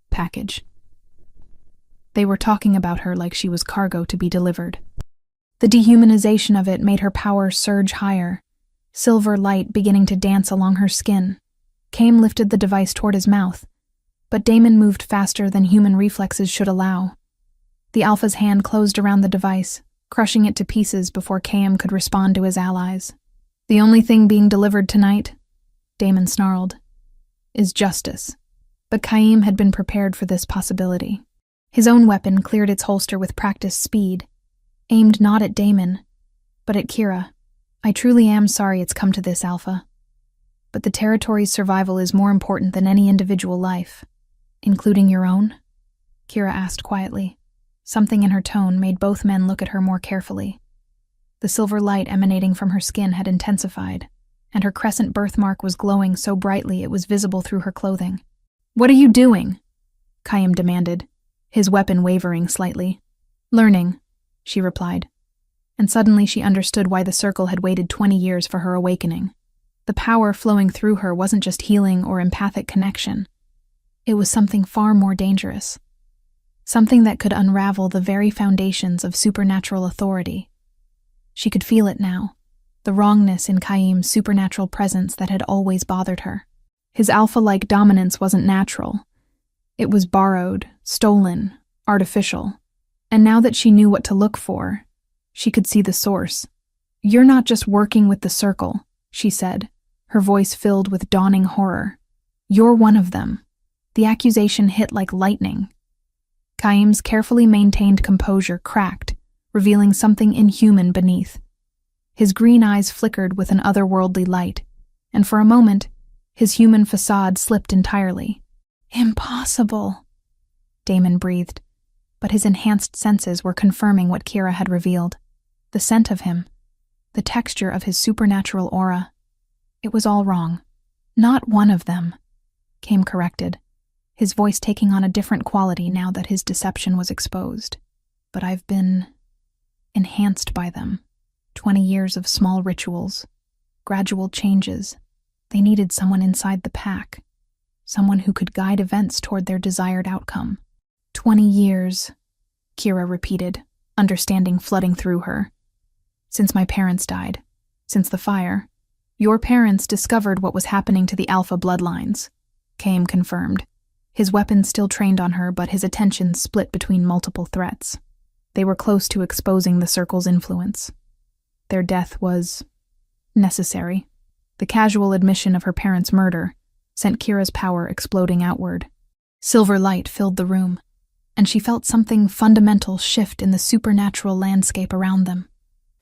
Package. They were talking about her like she was cargo to be delivered. The dehumanization of it made her power surge higher, silver light beginning to dance along her skin. Chaim lifted the device toward his mouth, but Damon moved faster than human reflexes should allow. The Alpha's hand closed around the device, crushing it to pieces before Chaim could respond to his allies. "The only thing being delivered tonight?" Damon snarled, is justice. But Chaim had been prepared for this possibility. His own weapon cleared its holster with practiced speed, aimed not at Damon, but at Kira. I truly am sorry it's come to this, Alpha. But the territory's survival is more important than any individual life. Including your own? Kira asked quietly. Something in her tone made both men look at her more carefully. The silver light emanating from her skin had intensified, and her crescent birthmark was glowing so brightly it was visible through her clothing. What are you doing? Chaim demanded, his weapon wavering slightly. Learning, she replied. And suddenly she understood why the circle had waited 20 years for her awakening. The power flowing through her wasn't just healing or empathic connection. It was something far more dangerous. Something that could unravel the very foundations of supernatural authority. She could feel it now, the wrongness in Chaim's supernatural presence that had always bothered her. His alpha-like dominance wasn't natural. It was borrowed, stolen, artificial. And now that she knew what to look for, she could see the source. You're not just working with the circle, she said, her voice filled with dawning horror. You're one of them. The accusation hit like lightning. Chaim's carefully maintained composure cracked, revealing something inhuman beneath. His green eyes flickered with an otherworldly light, and for a moment, his human facade slipped entirely. Impossible, Damon breathed, but his enhanced senses were confirming what Kira had revealed. The scent of him, the texture of his supernatural aura. It was all wrong. Not one of them, Chaim corrected, his voice taking on a different quality now that his deception was exposed. But I've been enhanced by them. 20 years of small rituals, gradual changes. They needed someone inside the pack, someone who could guide events toward their desired outcome. 20 years, Kira repeated, understanding flooding through her. Since my parents died, since the fire, your parents discovered what was happening to the Alpha bloodlines, Chaim confirmed, his weapon still trained on her but his attention split between multiple threats. They were close to exposing the circle's influence. Their death was necessary. The casual admission of her parents' murder sent Kira's power exploding outward. Silver light filled the room, and she felt something fundamental shift in the supernatural landscape around them.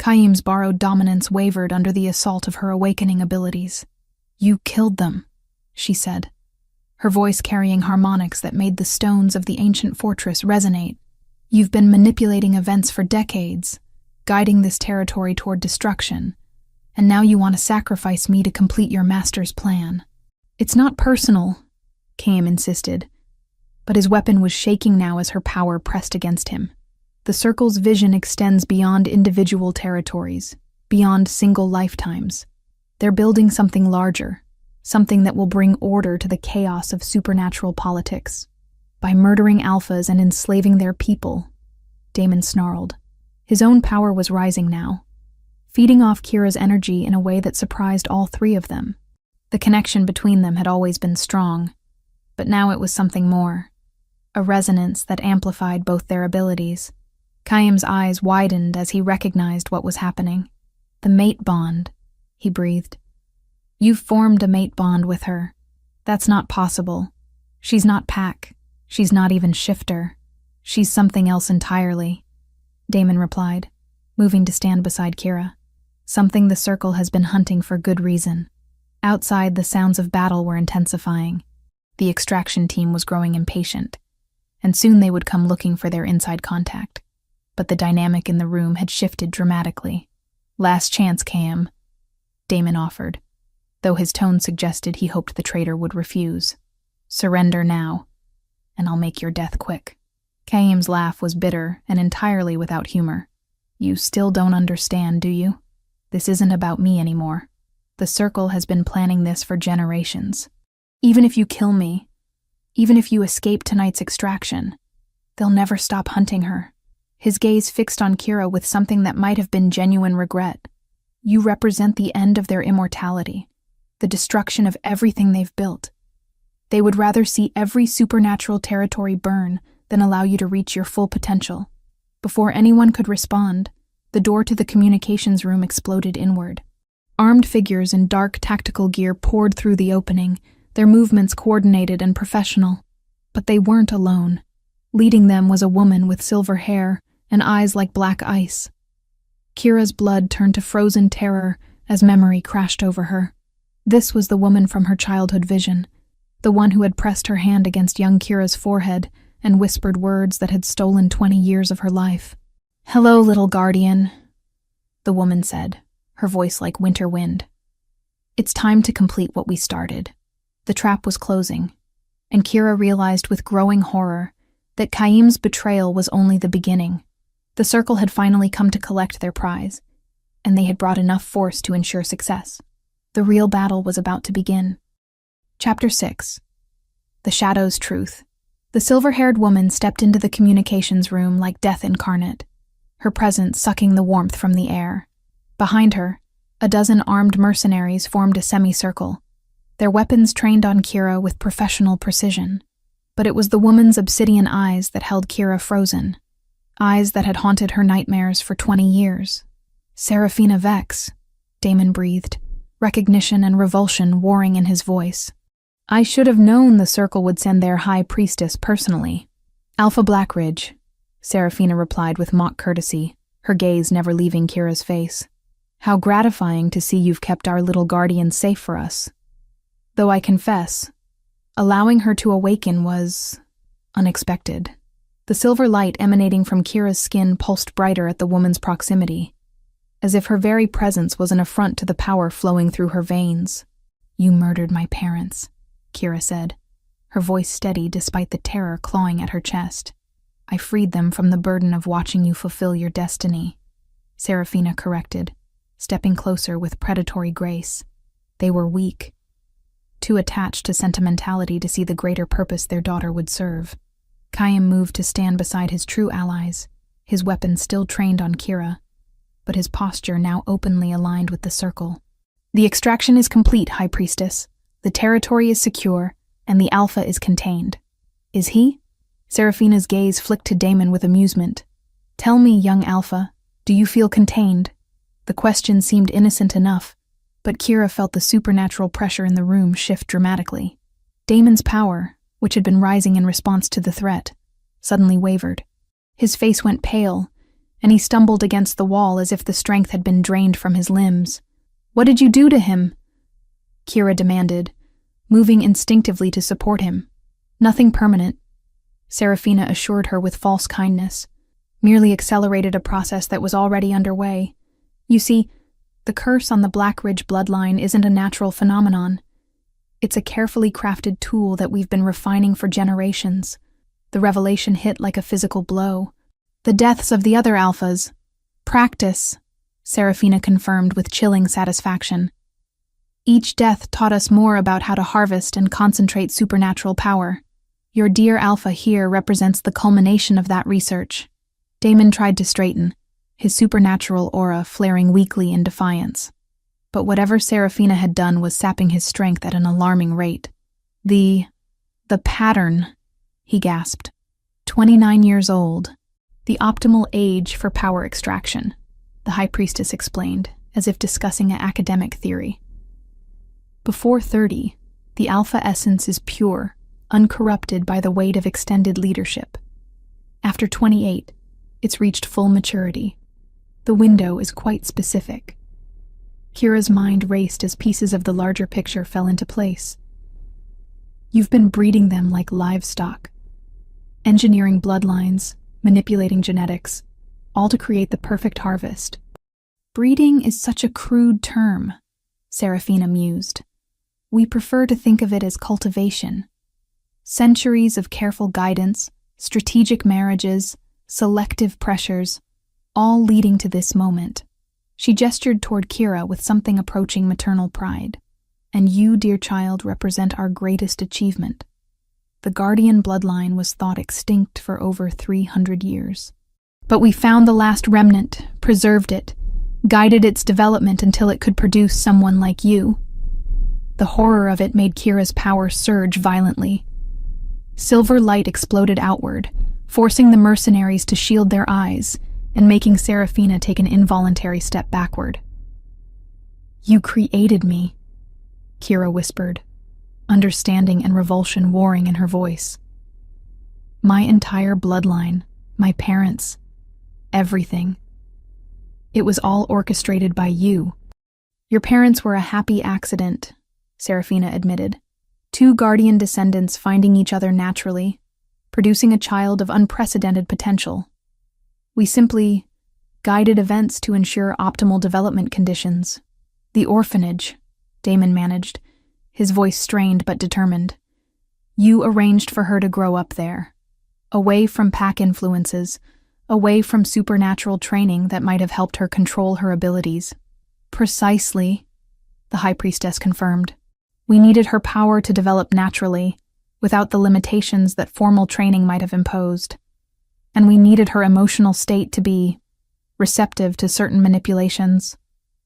Chaim's borrowed dominance wavered under the assault of her awakening abilities. You killed them, she said, her voice carrying harmonics that made the stones of the ancient fortress resonate. You've been manipulating events for decades, guiding this territory toward destruction, and now you want to sacrifice me to complete your master's plan. It's not personal, Chaim insisted, but his weapon was shaking now as her power pressed against him. The circle's vision extends beyond individual territories, beyond single lifetimes. They're building something larger, something that will bring order to the chaos of supernatural politics. By murdering alphas and enslaving their people, Damon snarled. His own power was rising now, feeding off Kira's energy in a way that surprised all three of them. The connection between them had always been strong, but now it was something more, a resonance that amplified both their abilities. Chaim's eyes widened as he recognized what was happening. The mate bond, he breathed. You've formed a mate bond with her. That's not possible. She's not Pack. She's not even Shifter. She's something else entirely, Damon replied, moving to stand beside Kira. Something the circle has been hunting for good reason. Outside, the sounds of battle were intensifying. The extraction team was growing impatient, and soon they would come looking for their inside contact. But the dynamic in the room had shifted dramatically. Last chance, Chaim, Damon offered, though his tone suggested he hoped the traitor would refuse. Surrender now, and I'll make your death quick. Chaim's laugh was bitter and entirely without humor. You still don't understand, do you? This isn't about me anymore. The circle has been planning this for generations. Even if you kill me, even if you escape tonight's extraction, they'll never stop hunting her. His gaze fixed on Kira with something that might have been genuine regret. You represent the end of their immortality, the destruction of everything they've built. They would rather see every supernatural territory burn than allow you to reach your full potential. Before anyone could respond, the door to the communications room exploded inward. Armed figures in dark tactical gear poured through the opening, their movements coordinated and professional. But they weren't alone. Leading them was a woman with silver hair and eyes like black ice. Kira's blood turned to frozen terror as memory crashed over her. This was the woman from her childhood vision, the one who had pressed her hand against young Kira's forehead and whispered words that had stolen 20 years of her life. "Hello, little guardian," the woman said, her voice like winter wind. "It's time to complete what we started." The trap was closing, and Kira realized with growing horror that Qaim's betrayal was only the beginning. The circle had finally come to collect their prize, and they had brought enough force to ensure success. The real battle was about to begin. Chapter 6. The Shadow's Truth. The silver-haired woman stepped into the communications room like death incarnate, her presence sucking the warmth from the air. Behind her, a dozen armed mercenaries formed a semicircle, their weapons trained on Kira with professional precision. But it was the woman's obsidian eyes that held Kira frozen, eyes that had haunted her nightmares for 20 years. "Serafina Vex," Damon breathed, recognition and revulsion warring in his voice. "I should have known the circle would send their high priestess personally." "Alpha Blackridge," Serafina replied with mock courtesy, her gaze never leaving Kira's face. "How gratifying to see you've kept our little guardian safe for us. Though I confess, allowing her to awaken was unexpected." The silver light emanating from Kira's skin pulsed brighter at the woman's proximity, as if her very presence was an affront to the power flowing through her veins. "You murdered my parents," Kira said, her voice steady despite the terror clawing at her chest. "I freed them from the burden of watching you fulfill your destiny," Serafina corrected, stepping closer with predatory grace. "They were weak, too attached to sentimentality to see the greater purpose their daughter would serve." Qaim moved to stand beside his true allies, his weapon still trained on Kira, but his posture now openly aligned with the circle. "The extraction is complete, High Priestess. The territory is secure, and the Alpha is contained." "Is he?" Serafina's gaze flicked to Damon with amusement. "Tell me, young Alpha, do you feel contained?" The question seemed innocent enough, but Kira felt the supernatural pressure in the room shift dramatically. Damon's power, which had been rising in response to the threat, suddenly wavered. His face went pale, and he stumbled against the wall as if the strength had been drained from his limbs. "What did you do to him?" Kira demanded, moving instinctively to support him. "Nothing permanent," Serafina assured her with false kindness, "merely accelerated a process that was already underway. You see, the curse on the Blackridge bloodline isn't a natural phenomenon. It's a carefully crafted tool that we've been refining for generations." The revelation hit like a physical blow. "The deaths of the other alphas." "Practice," Serafina confirmed with chilling satisfaction. "Each death taught us more about how to harvest and concentrate supernatural power. Your dear Alpha here represents the culmination of that research." Damon tried to straighten, his supernatural aura flaring weakly in defiance. But whatever Serafina had done was sapping his strength at an alarming rate. The pattern," he gasped. 29 years old. "The optimal age for power extraction," the High Priestess explained, as if discussing an academic theory. "Before 30, the Alpha essence is pure, uncorrupted by the weight of extended leadership. After 28, it's reached full maturity. The window is quite specific." Kira's mind raced as pieces of the larger picture fell into place. "You've been breeding them like livestock, engineering bloodlines, manipulating genetics, all to create the perfect harvest." "Breeding is such a crude term," Serafina mused. "We prefer to think of it as cultivation. Centuries of careful guidance, strategic marriages, selective pressures, all leading to this moment." She gestured toward Kira with something approaching maternal pride. "And you, dear child, represent our greatest achievement. The Guardian bloodline was thought extinct for over 300 years. But we found the last remnant, preserved it, guided its development until it could produce someone like you." The horror of it made Kira's power surge violently. Silver light exploded outward, forcing the mercenaries to shield their eyes, and making Serafina take an involuntary step backward. You created me, Kira whispered, understanding and revulsion warring in her voice. My entire bloodline, my parents, everything. It was all orchestrated by you. Your parents were a happy accident, Serafina admitted. 2 guardian descendants finding each other naturally, producing a child of unprecedented potential. We simply guided events to ensure optimal development conditions. The orphanage, Damon managed, his voice strained but determined. You arranged for her to grow up there, away from pack influences, away from supernatural training that might have helped her control her abilities. Precisely, the High Priestess confirmed. We needed her power to develop naturally, without the limitations that formal training might have imposed. And we needed her emotional state to be receptive to certain manipulations.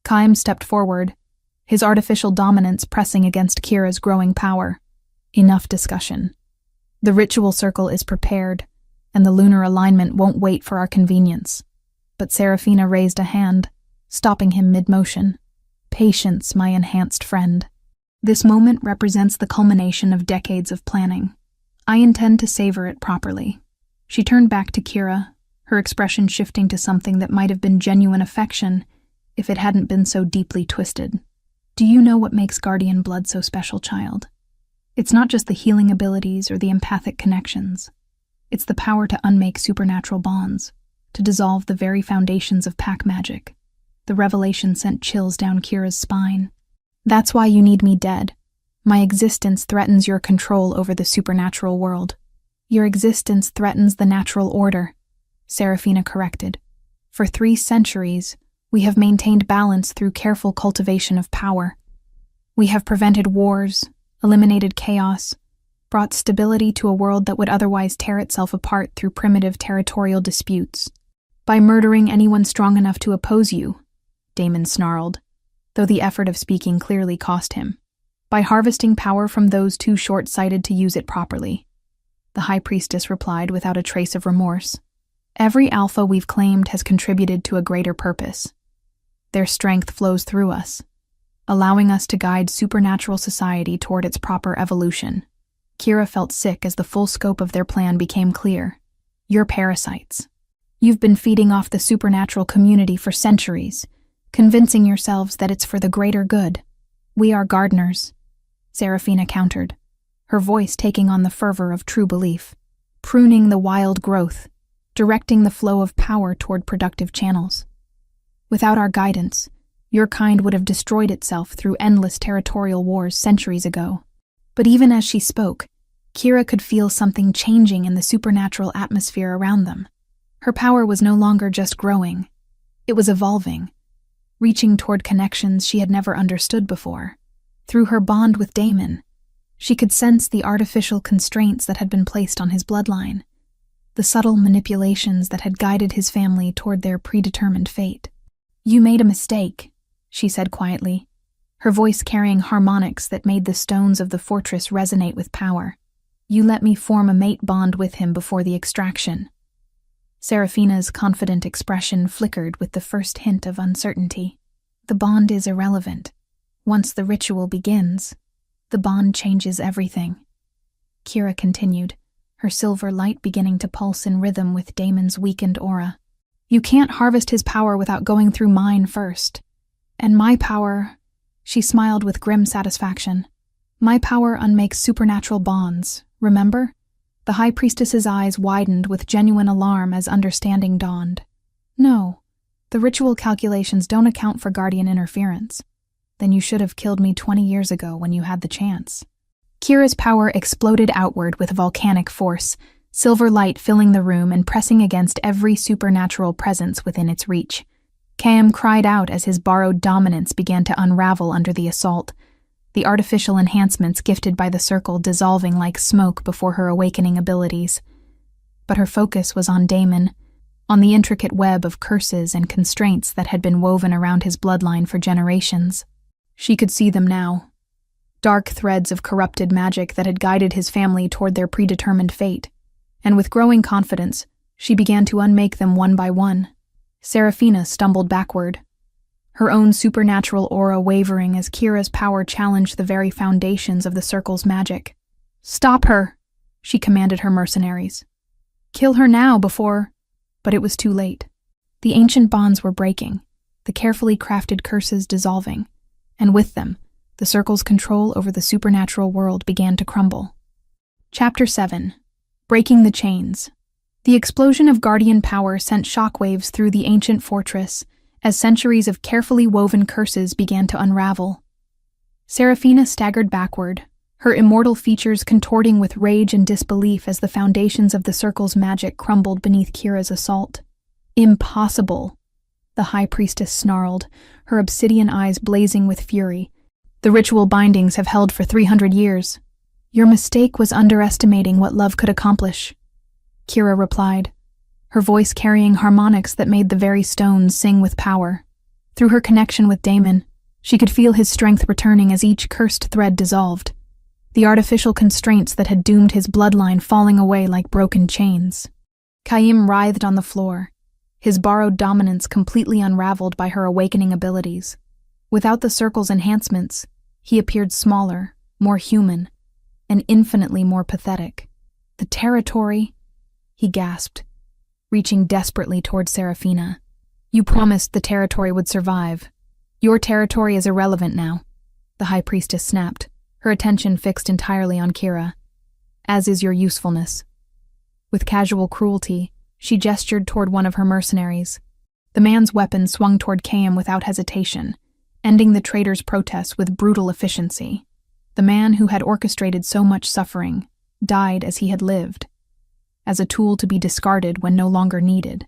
Chaim stepped forward, his artificial dominance pressing against Kira's growing power. Enough discussion. The ritual circle is prepared, and the lunar alignment won't wait for our convenience. But Serafina raised a hand, stopping him mid-motion. Patience, my enhanced friend. This moment represents the culmination of decades of planning. I intend to savor it properly. She turned back to Kira, her expression shifting to something that might have been genuine affection if it hadn't been so deeply twisted. Do you know what makes guardian blood so special, child? It's not just the healing abilities or the empathic connections. It's the power to unmake supernatural bonds, to dissolve the very foundations of pack magic. The revelation sent chills down Kira's spine. That's why you need me dead. My existence threatens your control over the supernatural world. Your existence threatens the natural order, Serafina corrected. For 3 centuries, we have maintained balance through careful cultivation of power. We have prevented wars, eliminated chaos, brought stability to a world that would otherwise tear itself apart through primitive territorial disputes. By murdering anyone strong enough to oppose you, Damon snarled, though the effort of speaking clearly cost him. By harvesting power from those too short-sighted to use it properly, the High Priestess replied without a trace of remorse. Every alpha we've claimed has contributed to a greater purpose. Their strength flows through us, allowing us to guide supernatural society toward its proper evolution. Kira felt sick as the full scope of their plan became clear. You're parasites. You've been feeding off the supernatural community for centuries, convincing yourselves that it's for the greater good. We are gardeners, Serafina countered, her voice taking on the fervor of true belief, pruning the wild growth, directing the flow of power toward productive channels. Without our guidance, your kind would have destroyed itself through endless territorial wars centuries ago. But even as she spoke, Kira could feel something changing in the supernatural atmosphere around them. Her power was no longer just growing. It was evolving, reaching toward connections she had never understood before. Through her bond with Damon, she could sense the artificial constraints that had been placed on his bloodline, the subtle manipulations that had guided his family toward their predetermined fate. You made a mistake, she said quietly, her voice carrying harmonics that made the stones of the fortress resonate with power. You let me form a mate bond with him before the extraction. Serafina's confident expression flickered with the first hint of uncertainty. The bond is irrelevant. Once the ritual begins, the bond changes everything. Kira continued, her silver light beginning to pulse in rhythm with Damon's weakened aura. You can't harvest his power without going through mine first. And my power, she smiled with grim satisfaction. My power unmakes supernatural bonds, remember? The High Priestess's eyes widened with genuine alarm as understanding dawned. No, the ritual calculations don't account for guardian interference. Then you should have killed me 20 years ago when you had the chance. Kira's power exploded outward with volcanic force, silver light filling the room and pressing against every supernatural presence within its reach. Chaim cried out as his borrowed dominance began to unravel under the assault, the artificial enhancements gifted by the circle dissolving like smoke before her awakening abilities. But her focus was on Damon, on the intricate web of curses and constraints that had been woven around his bloodline for generations. She could see them now. Dark threads of corrupted magic that had guided his family toward their predetermined fate. And with growing confidence, she began to unmake them one by one. Serafina stumbled backward, her own supernatural aura wavering as Kira's power challenged the very foundations of the circle's magic. "Stop her!" she commanded her mercenaries. "Kill her now before—" But it was too late. The ancient bonds were breaking, the carefully crafted curses dissolving, and with them, the circle's control over the supernatural world began to crumble. Chapter 7. Breaking the Chains. The explosion of guardian power sent shockwaves through the ancient fortress as centuries of carefully woven curses began to unravel. Seraphina staggered backward, her immortal features contorting with rage and disbelief as the foundations of the circle's magic crumbled beneath Kira's assault. "Impossible!" the high priestess snarled, her obsidian eyes blazing with fury. "The ritual bindings have held for 300 years. Your mistake was underestimating what love could accomplish," Kira replied, her voice carrying harmonics that made the very stones sing with power. Through her connection with Damon, she could feel his strength returning as each cursed thread dissolved, the artificial constraints that had doomed his bloodline falling away like broken chains. Qaim writhed on the floor, his borrowed dominance completely unraveled by her awakening abilities. Without the circle's enhancements, he appeared smaller, more human, and infinitely more pathetic. "The territory," he gasped, reaching desperately toward Seraphina. "You promised the territory would survive. Your territory is irrelevant now," the high priestess snapped, her attention fixed entirely on Kira. "As is your usefulness." With casual cruelty, she gestured toward one of her mercenaries. The man's weapon swung toward Qaim without hesitation, ending the traitor's protests with brutal efficiency. The man who had orchestrated so much suffering died as he had lived, as a tool to be discarded when no longer needed.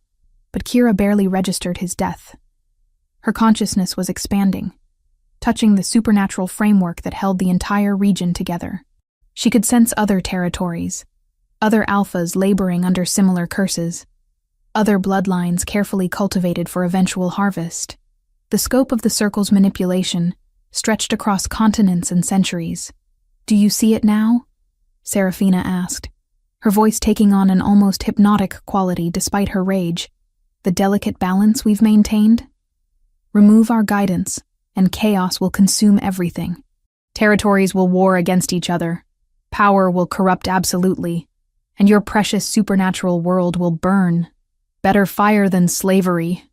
But Kira barely registered his death. Her consciousness was expanding, touching the supernatural framework that held the entire region together. She could sense other territories, other alphas laboring under similar curses, other bloodlines carefully cultivated for eventual harvest. The scope of the circle's manipulation stretched across continents and centuries. "Do you see it now?" Seraphina asked, her voice taking on an almost hypnotic quality despite her rage. "The delicate balance we've maintained? Remove our guidance, and chaos will consume everything. Territories will war against each other, power will corrupt absolutely, and your precious supernatural world will burn. Better fire than slavery,"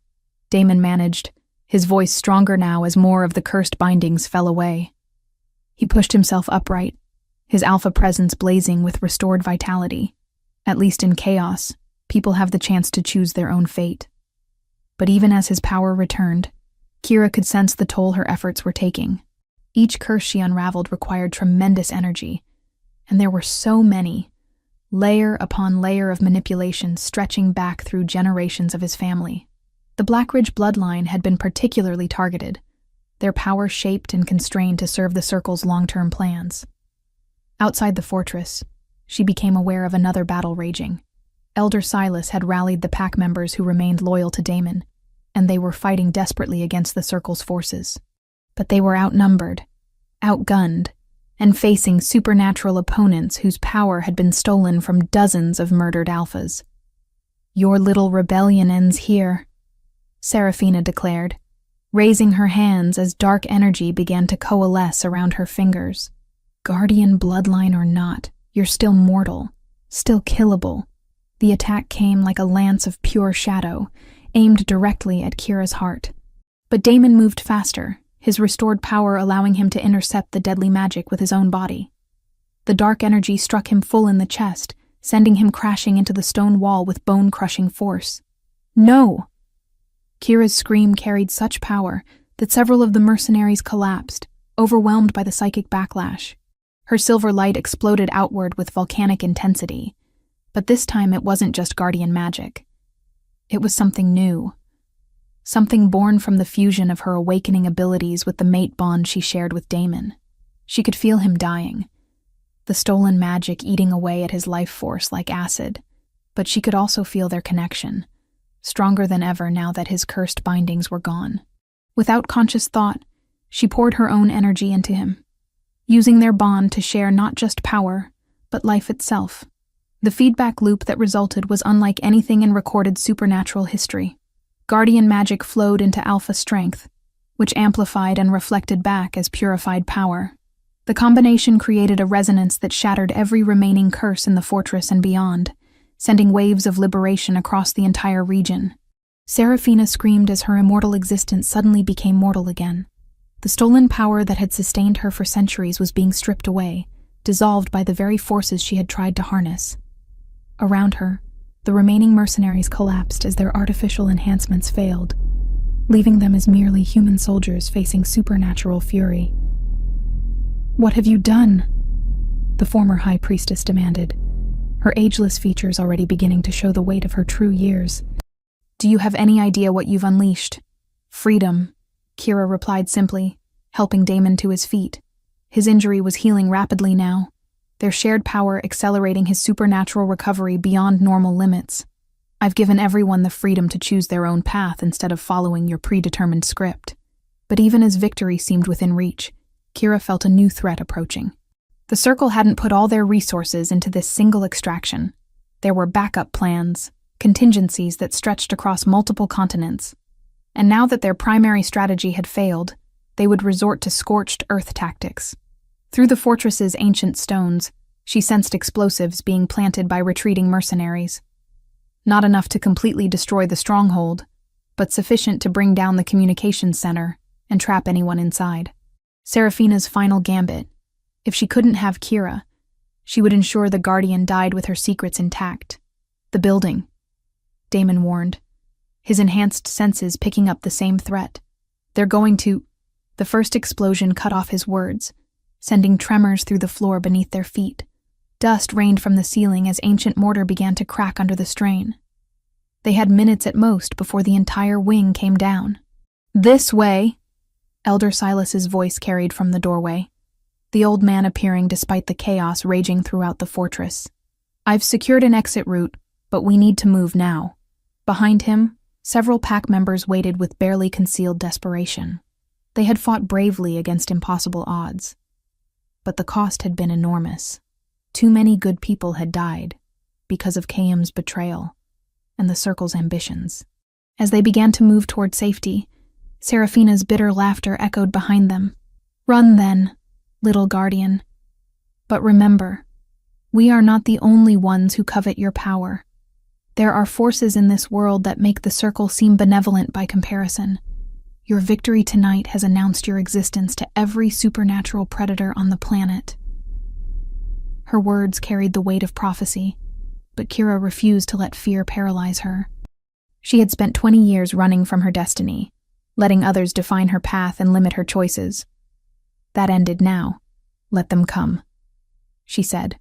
Damon managed, his voice stronger now as more of the cursed bindings fell away. He pushed himself upright, his alpha presence blazing with restored vitality. At least in chaos, people have the chance to choose their own fate. But even as his power returned, Kira could sense the toll her efforts were taking. Each curse she unraveled required tremendous energy, and there were so many, layer upon layer of manipulation stretching back through generations of his family. The Blackridge bloodline had been particularly targeted, their power shaped and constrained to serve the Circle's long-term plans. Outside the fortress, she became aware of another battle raging. Elder Silas had rallied the pack members who remained loyal to Damon, and they were fighting desperately against the Circle's forces. But they were outnumbered, outgunned, and facing supernatural opponents whose power had been stolen from dozens of murdered alphas. "Your little rebellion ends here," Seraphina declared, raising her hands as dark energy began to coalesce around her fingers. "Guardian bloodline or not, you're still mortal, still killable." The attack came like a lance of pure shadow, aimed directly at Kira's heart. But Damon moved faster, his restored power allowing him to intercept the deadly magic with his own body. The dark energy struck him full in the chest, sending him crashing into the stone wall with bone-crushing force. "No!" Kira's scream carried such power that several of the mercenaries collapsed, overwhelmed by the psychic backlash. Her silver light exploded outward with volcanic intensity. But this time it wasn't just guardian magic. It was something new. Something born from the fusion of her awakening abilities with the mate bond she shared with Damon. She could feel him dying, the stolen magic eating away at his life force like acid, but she could also feel their connection, stronger than ever now that his cursed bindings were gone. Without conscious thought, she poured her own energy into him, using their bond to share not just power, but life itself. The feedback loop that resulted was unlike anything in recorded supernatural history. Guardian magic flowed into alpha strength, which amplified and reflected back as purified power. The combination created a resonance that shattered every remaining curse in the fortress and beyond, sending waves of liberation across the entire region. Serafina screamed as her immortal existence suddenly became mortal again. The stolen power that had sustained her for centuries was being stripped away, dissolved by the very forces she had tried to harness. Around her, the remaining mercenaries collapsed as their artificial enhancements failed, leaving them as merely human soldiers facing supernatural fury. "What have you done?" the former high priestess demanded, her ageless features already beginning to show the weight of her true years. "Do you have any idea what you've unleashed?" "Freedom," Kira replied simply, helping Damon to his feet. His injury was healing rapidly now, their shared power accelerating his supernatural recovery beyond normal limits. "I've given everyone the freedom to choose their own path instead of following your predetermined script." But even as victory seemed within reach, Kira felt a new threat approaching. The Circle hadn't put all their resources into this single extraction. There were backup plans, contingencies that stretched across multiple continents. And now that their primary strategy had failed, they would resort to scorched earth tactics. Through the fortress's ancient stones, she sensed explosives being planted by retreating mercenaries. Not enough to completely destroy the stronghold, but sufficient to bring down the communications center and trap anyone inside. Serafina's final gambit. If she couldn't have Kira, she would ensure the Guardian died with her secrets intact. "The building," Damon warned, his enhanced senses picking up the same threat. "They're going to—" The first explosion cut off his words, sending tremors through the floor beneath their feet. Dust rained from the ceiling as ancient mortar began to crack under the strain. They had minutes at most before the entire wing came down. "This way!" Elder Silas's voice carried from the doorway, the old man appearing despite the chaos raging throughout the fortress. "I've secured an exit route, but we need to move now." Behind him, several pack members waited with barely concealed desperation. They had fought bravely against impossible odds. But the cost had been enormous. Too many good people had died because of Kayam's betrayal and the Circle's ambitions. As they began to move toward safety, Serafina's bitter laughter echoed behind them. "Run then, little guardian. But remember, we are not the only ones who covet your power. There are forces in this world that make the Circle seem benevolent by comparison. Your victory tonight has announced your existence to every supernatural predator on the planet." Her words carried the weight of prophecy, but Kira refused to let fear paralyze her. She had spent 20 years running from her destiny, letting others define her path and limit her choices. That ended now. "Let them come," she said,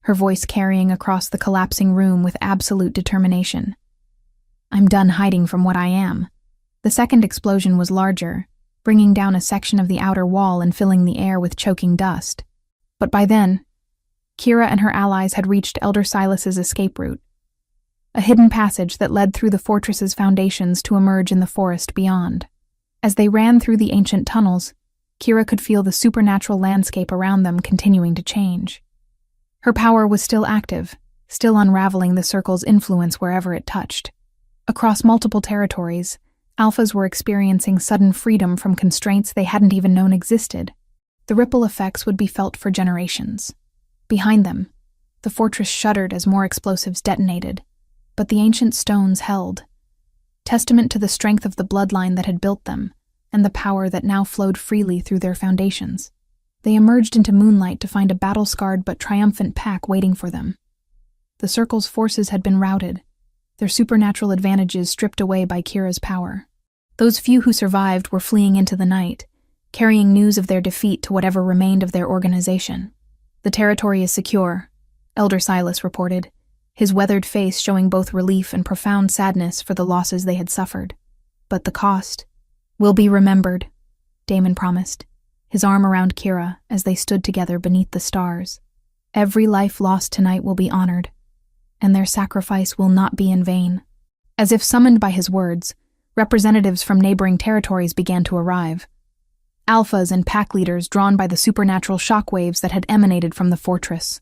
her voice carrying across the collapsing room with absolute determination. "I'm done hiding from what I am." The second explosion was larger, bringing down a section of the outer wall and filling the air with choking dust. But by then, Kira and her allies had reached Elder Silas's escape route, a hidden passage that led through the fortress's foundations to emerge in the forest beyond. As they ran through the ancient tunnels, Kira could feel the supernatural landscape around them continuing to change. Her power was still active, still unraveling the Circle's influence wherever it touched. Across multiple territories, Alphas were experiencing sudden freedom from constraints they hadn't even known existed. The ripple effects would be felt for generations. Behind them, the fortress shuddered as more explosives detonated, but the ancient stones held, testament to the strength of the bloodline that had built them and the power that now flowed freely through their foundations. They emerged into moonlight to find a battle-scarred but triumphant pack waiting for them. The Circle's forces had been routed, their supernatural advantages stripped away by Kira's power. Those few who survived were fleeing into the night, carrying news of their defeat to whatever remained of their organization. "The territory is secure," Elder Silas reported, his weathered face showing both relief and profound sadness for the losses they had suffered. "But the cost will be remembered," Damon promised, his arm around Kira as they stood together beneath the stars. "Every life lost tonight will be honored, and their sacrifice will not be in vain." As if summoned by his words, representatives from neighboring territories began to arrive. Alphas and pack leaders drawn by the supernatural shockwaves that had emanated from the fortress.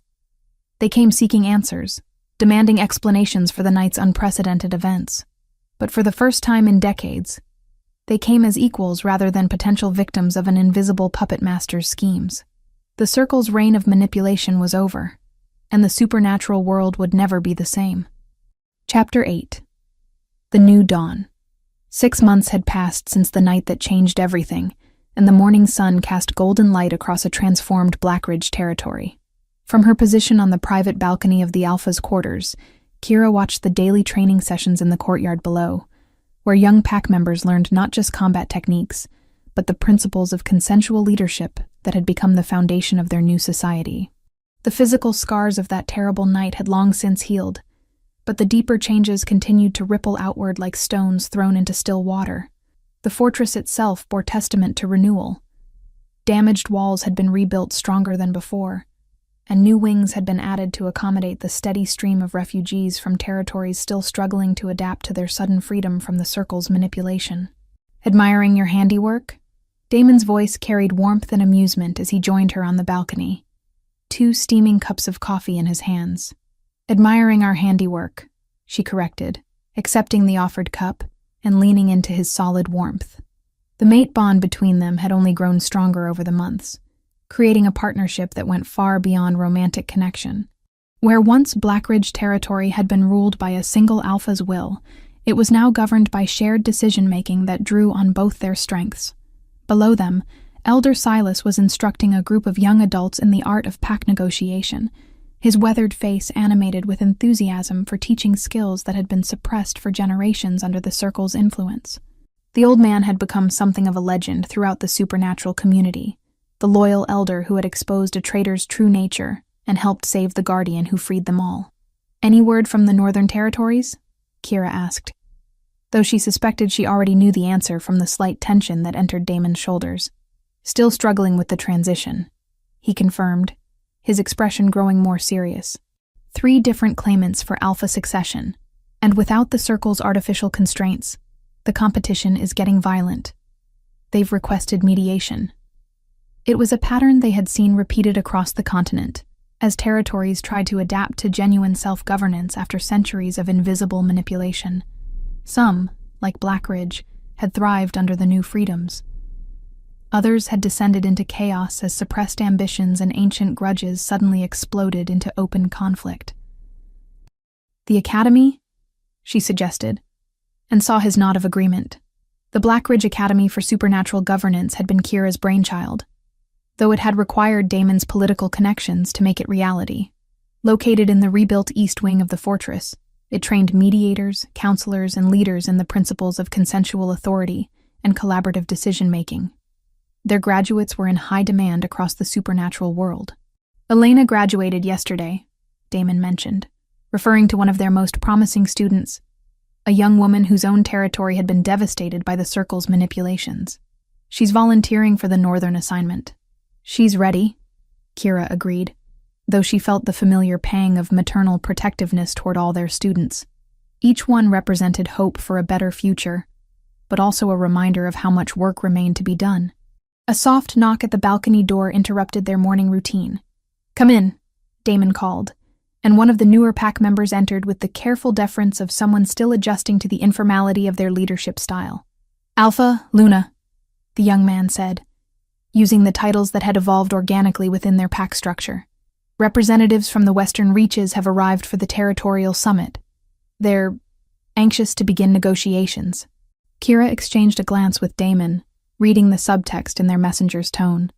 They came seeking answers, demanding explanations for the night's unprecedented events. But for the first time in decades, They came as equals rather than potential victims of an invisible puppet master's schemes. The Circle's reign of manipulation was over, and the supernatural world would never be the same. Chapter 8. The New Dawn. 6 months had passed since the night that changed everything, and the morning sun cast golden light across a transformed Blackridge territory. From her position on the private balcony of the Alpha's quarters, Kira watched the daily training sessions in the courtyard below, where young pack members learned not just combat techniques, but the principles of consensual leadership that had become the foundation of their new society. The physical scars of that terrible night had long since healed, but the deeper changes continued to ripple outward like stones thrown into still water. The fortress itself bore testament to renewal. Damaged walls had been rebuilt stronger than before, and new wings had been added to accommodate the steady stream of refugees from territories still struggling to adapt to their sudden freedom from the Circle's manipulation. "Admiring your handiwork?" Damon's voice carried warmth and amusement as he joined her on the balcony, 2 steaming cups of coffee in his hands. "Admiring our handiwork," she corrected, accepting the offered cup and leaning into his solid warmth. The mate bond between them had only grown stronger over the months, creating a partnership that went far beyond romantic connection. Where once Blackridge territory had been ruled by a single Alpha's will, it was now governed by shared decision-making that drew on both their strengths. Below them, Elder Silas was instructing a group of young adults in the art of pack negotiation, his weathered face animated with enthusiasm for teaching skills that had been suppressed for generations under the Circle's influence. The old man had become something of a legend throughout the supernatural community, the loyal elder who had exposed a traitor's true nature and helped save the guardian who freed them all. "Any word from the Northern Territories?" Kira asked, though she suspected she already knew the answer from the slight tension that entered Damon's shoulders. "Still struggling with the transition," he confirmed, his expression growing more serious. 3 different claimants for Alpha succession, and without the Circle's artificial constraints, the competition is getting violent. They've requested mediation. It was a pattern they had seen repeated across the continent, as territories tried to adapt to genuine self-governance after centuries of invisible manipulation. Some, like Blackridge, had thrived under the new freedoms. Others had descended into chaos as suppressed ambitions and ancient grudges suddenly exploded into open conflict. "The Academy?" she suggested, and saw his nod of agreement. The Blackridge Academy for Supernatural Governance had been Kira's brainchild, though it had required Damon's political connections to make it reality. Located in the rebuilt east wing of the fortress, it trained mediators, counselors, and leaders in the principles of consensual authority and collaborative decision-making. Their graduates were in high demand across the supernatural world. "Elena graduated yesterday," Damon mentioned, referring to one of their most promising students, a young woman whose own territory had been devastated by the Circle's manipulations. "She's volunteering for the Northern assignment." "She's ready," Kira agreed, though she felt the familiar pang of maternal protectiveness toward all their students. Each one represented hope for a better future, but also a reminder of how much work remained to be done. A soft knock at the balcony door interrupted their morning routine. "Come in," Damon called, and one of the newer pack members entered with the careful deference of someone still adjusting to the informality of their leadership style. "Alpha, Luna," the young man said, using the titles that had evolved organically within their pack structure. "Representatives from the Western Reaches have arrived for the territorial summit. They're anxious to begin negotiations." Kira exchanged a glance with Damon, reading the subtext in their messenger's tone.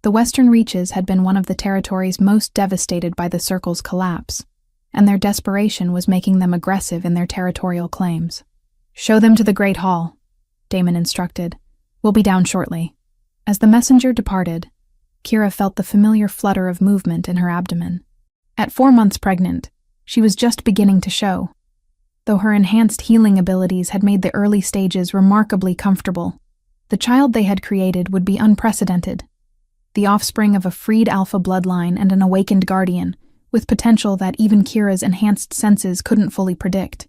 The Western Reaches had been one of the territories most devastated by the Circle's collapse, and their desperation was making them aggressive in their territorial claims. "Show them to the Great Hall," Damon instructed. "We'll be down shortly." As the messenger departed, Kira felt the familiar flutter of movement in her abdomen. At 4 months pregnant, she was just beginning to show, though her enhanced healing abilities had made the early stages remarkably comfortable. The child they had created would be unprecedented, the offspring of a freed Alpha bloodline and an awakened guardian, with potential that even Kira's enhanced senses couldn't fully predict.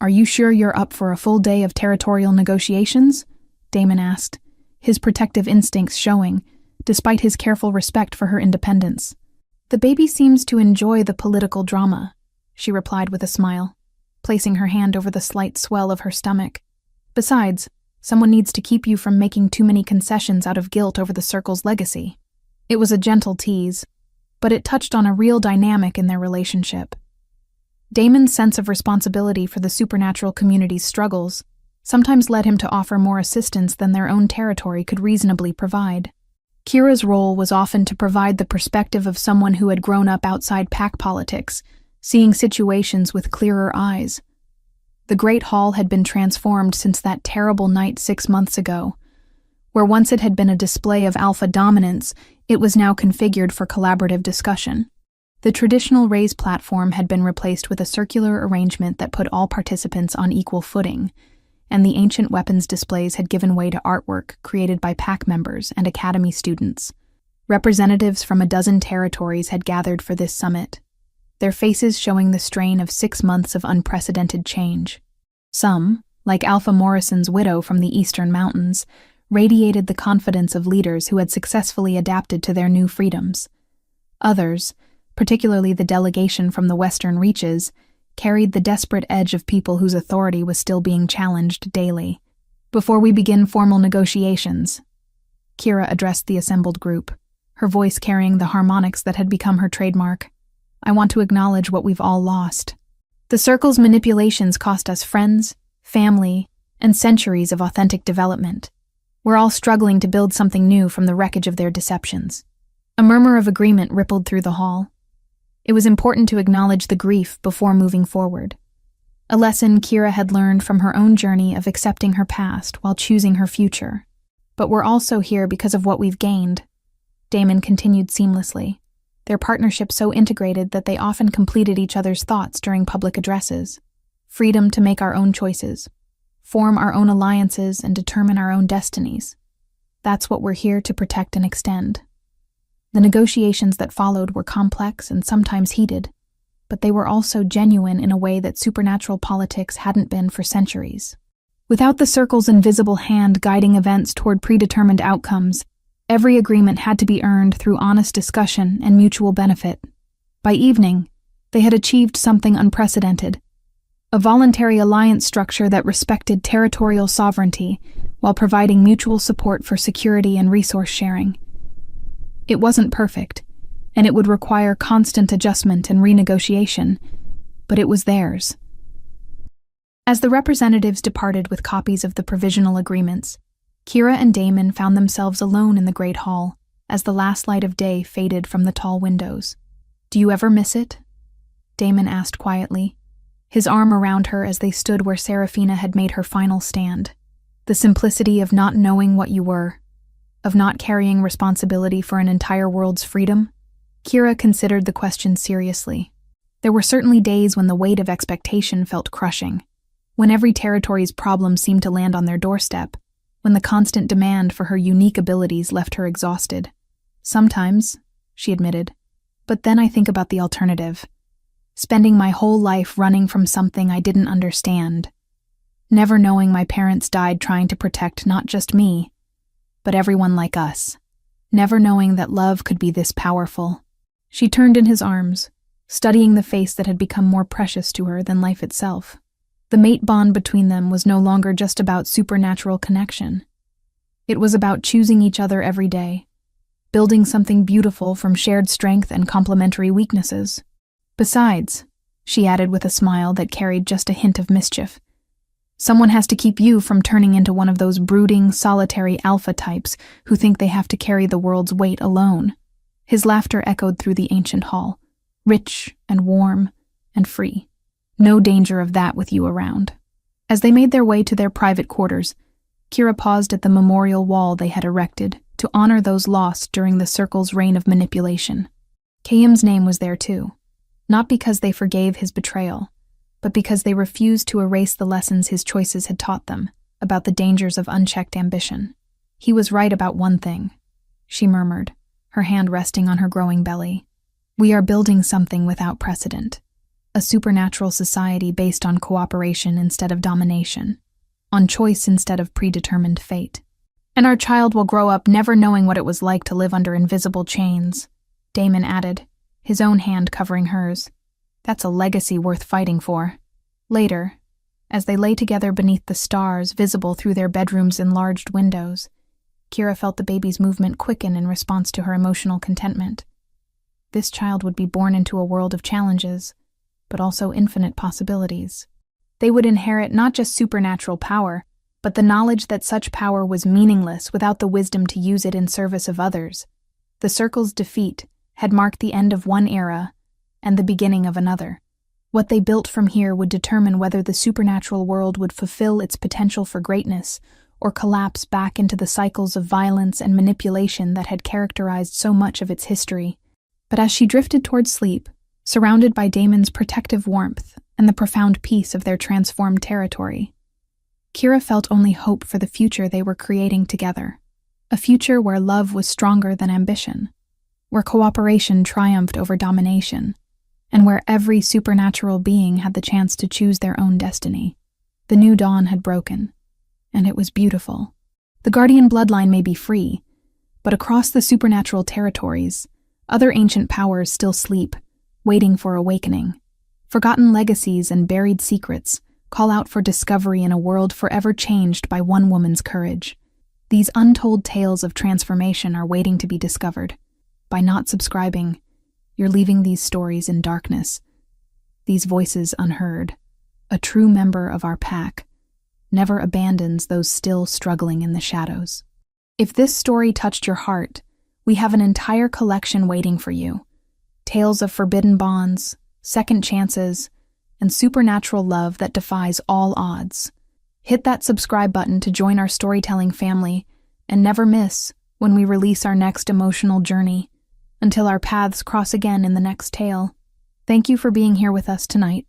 "Are you sure you're up for a full day of territorial negotiations?" Damon asked, his protective instincts showing, despite his careful respect for her independence. "The baby seems to enjoy the political drama," she replied with a smile, placing her hand over the slight swell of her stomach. "Besides, Someone needs to keep you from making too many concessions out of guilt over the Circle's legacy. It was a gentle tease, but it touched on a real dynamic in their relationship. Damon's sense of responsibility for the supernatural community's struggles sometimes led him to offer more assistance than their own territory could reasonably provide. Kira's role was often to provide the perspective of someone who had grown up outside pack politics, seeing situations with clearer eyes. The Great Hall had been transformed since that terrible night 6 months ago. Where once it had been a display of alpha dominance, it was now configured for collaborative discussion. The traditional raised platform had been replaced with a circular arrangement that put all participants on equal footing, and the ancient weapons displays had given way to artwork created by pack members and academy students. Representatives from a dozen territories had gathered for this summit, their faces showing the strain of 6 months of unprecedented change. Some, like Alpha Morrison's widow from the Eastern Mountains, radiated the confidence of leaders who had successfully adapted to their new freedoms. Others, particularly the delegation from the Western Reaches, carried the desperate edge of people whose authority was still being challenged daily. Before we begin formal negotiations, Kira addressed the assembled group, her voice carrying the harmonics that had become her trademark. I want to acknowledge what we've all lost. The Circle's manipulations cost us friends, family, and centuries of authentic development. We're all struggling to build something new from the wreckage of their deceptions. A murmur of agreement rippled through the hall. It was important to acknowledge the grief before moving forward. A lesson Kira had learned from her own journey of accepting her past while choosing her future. But we're also here because of what we've gained, Damon continued seamlessly, their partnership so integrated that they often completed each other's thoughts during public addresses. Freedom to make our own choices, form our own alliances, and determine our own destinies. That's what we're here to protect and extend. The negotiations that followed were complex and sometimes heated, but they were also genuine in a way that supernatural politics hadn't been for centuries. Without the Circle's invisible hand guiding events toward predetermined outcomes, every agreement had to be earned through honest discussion and mutual benefit. By evening, they had achieved something unprecedented, a voluntary alliance structure that respected territorial sovereignty while providing mutual support for security and resource sharing. It wasn't perfect, and it would require constant adjustment and renegotiation, but it was theirs. As the representatives departed with copies of the provisional agreements, Kira and Damon found themselves alone in the Great Hall as the last light of day faded from the tall windows. Do you ever miss it? Damon asked quietly, his arm around her as they stood where Seraphina had made her final stand. The simplicity of not knowing what you were, of not carrying responsibility for an entire world's freedom? Kira considered the question seriously. There were certainly days when the weight of expectation felt crushing, when every territory's problem seemed to land on their doorstep, when the constant demand for her unique abilities left her exhausted. Sometimes, she admitted, but then I think about the alternative. Spending my whole life running from something I didn't understand. Never knowing my parents died trying to protect not just me, but everyone like us. Never knowing that love could be this powerful. She turned in his arms, studying the face that had become more precious to her than life itself. The mate bond between them was no longer just about supernatural connection. It was about choosing each other every day, building something beautiful from shared strength and complementary weaknesses. Besides, she added with a smile that carried just a hint of mischief, someone has to keep you from turning into one of those brooding, solitary alpha types who think they have to carry the world's weight alone. His laughter echoed through the ancient hall, rich and warm and free. No danger of that with you around. As they made their way to their private quarters, Kira paused at the memorial wall they had erected to honor those lost during the Circle's reign of manipulation. Kayim's name was there too, not because they forgave his betrayal, but because they refused to erase the lessons his choices had taught them about the dangers of unchecked ambition. He was right about one thing, she murmured, her hand resting on her growing belly. We are building something without precedent. A supernatural society based on cooperation instead of domination, on choice instead of predetermined fate. And our child will grow up never knowing what it was like to live under invisible chains, Damon added, his own hand covering hers. That's a legacy worth fighting for. Later, As they lay together beneath the stars visible through their bedroom's enlarged windows, Kira felt the baby's movement quicken in response to her emotional contentment. This child would be born into a world of challenges, but also infinite possibilities. They would inherit not just supernatural power, but the knowledge that such power was meaningless without the wisdom to use it in service of others. The circle's defeat had marked the end of one era and the beginning of another. What they built from here would determine whether the supernatural world would fulfill its potential for greatness or collapse back into the cycles of violence and manipulation that had characterized so much of its history. But as she drifted toward sleep, surrounded by Damon's protective warmth and the profound peace of their transformed territory, Kira felt only hope for the future they were creating together. A future where love was stronger than ambition, where cooperation triumphed over domination, and where every supernatural being had the chance to choose their own destiny. The new dawn had broken, and it was beautiful. The Guardian bloodline may be free, but across the supernatural territories, other ancient powers still sleep, waiting for awakening. Forgotten legacies and buried secrets call out for discovery in a world forever changed by one woman's courage. These untold tales of transformation are waiting to be discovered. By not subscribing, you're leaving these stories in darkness, these voices unheard. A true member of our pack never abandons those still struggling in the shadows. If this story touched your heart, we have an entire collection waiting for you. Tales of forbidden bonds, second chances, and supernatural love that defies all odds. Hit that subscribe button to join our storytelling family and never miss when we release our next emotional journey. Until our paths cross again in the next tale. Thank you for being here with us tonight.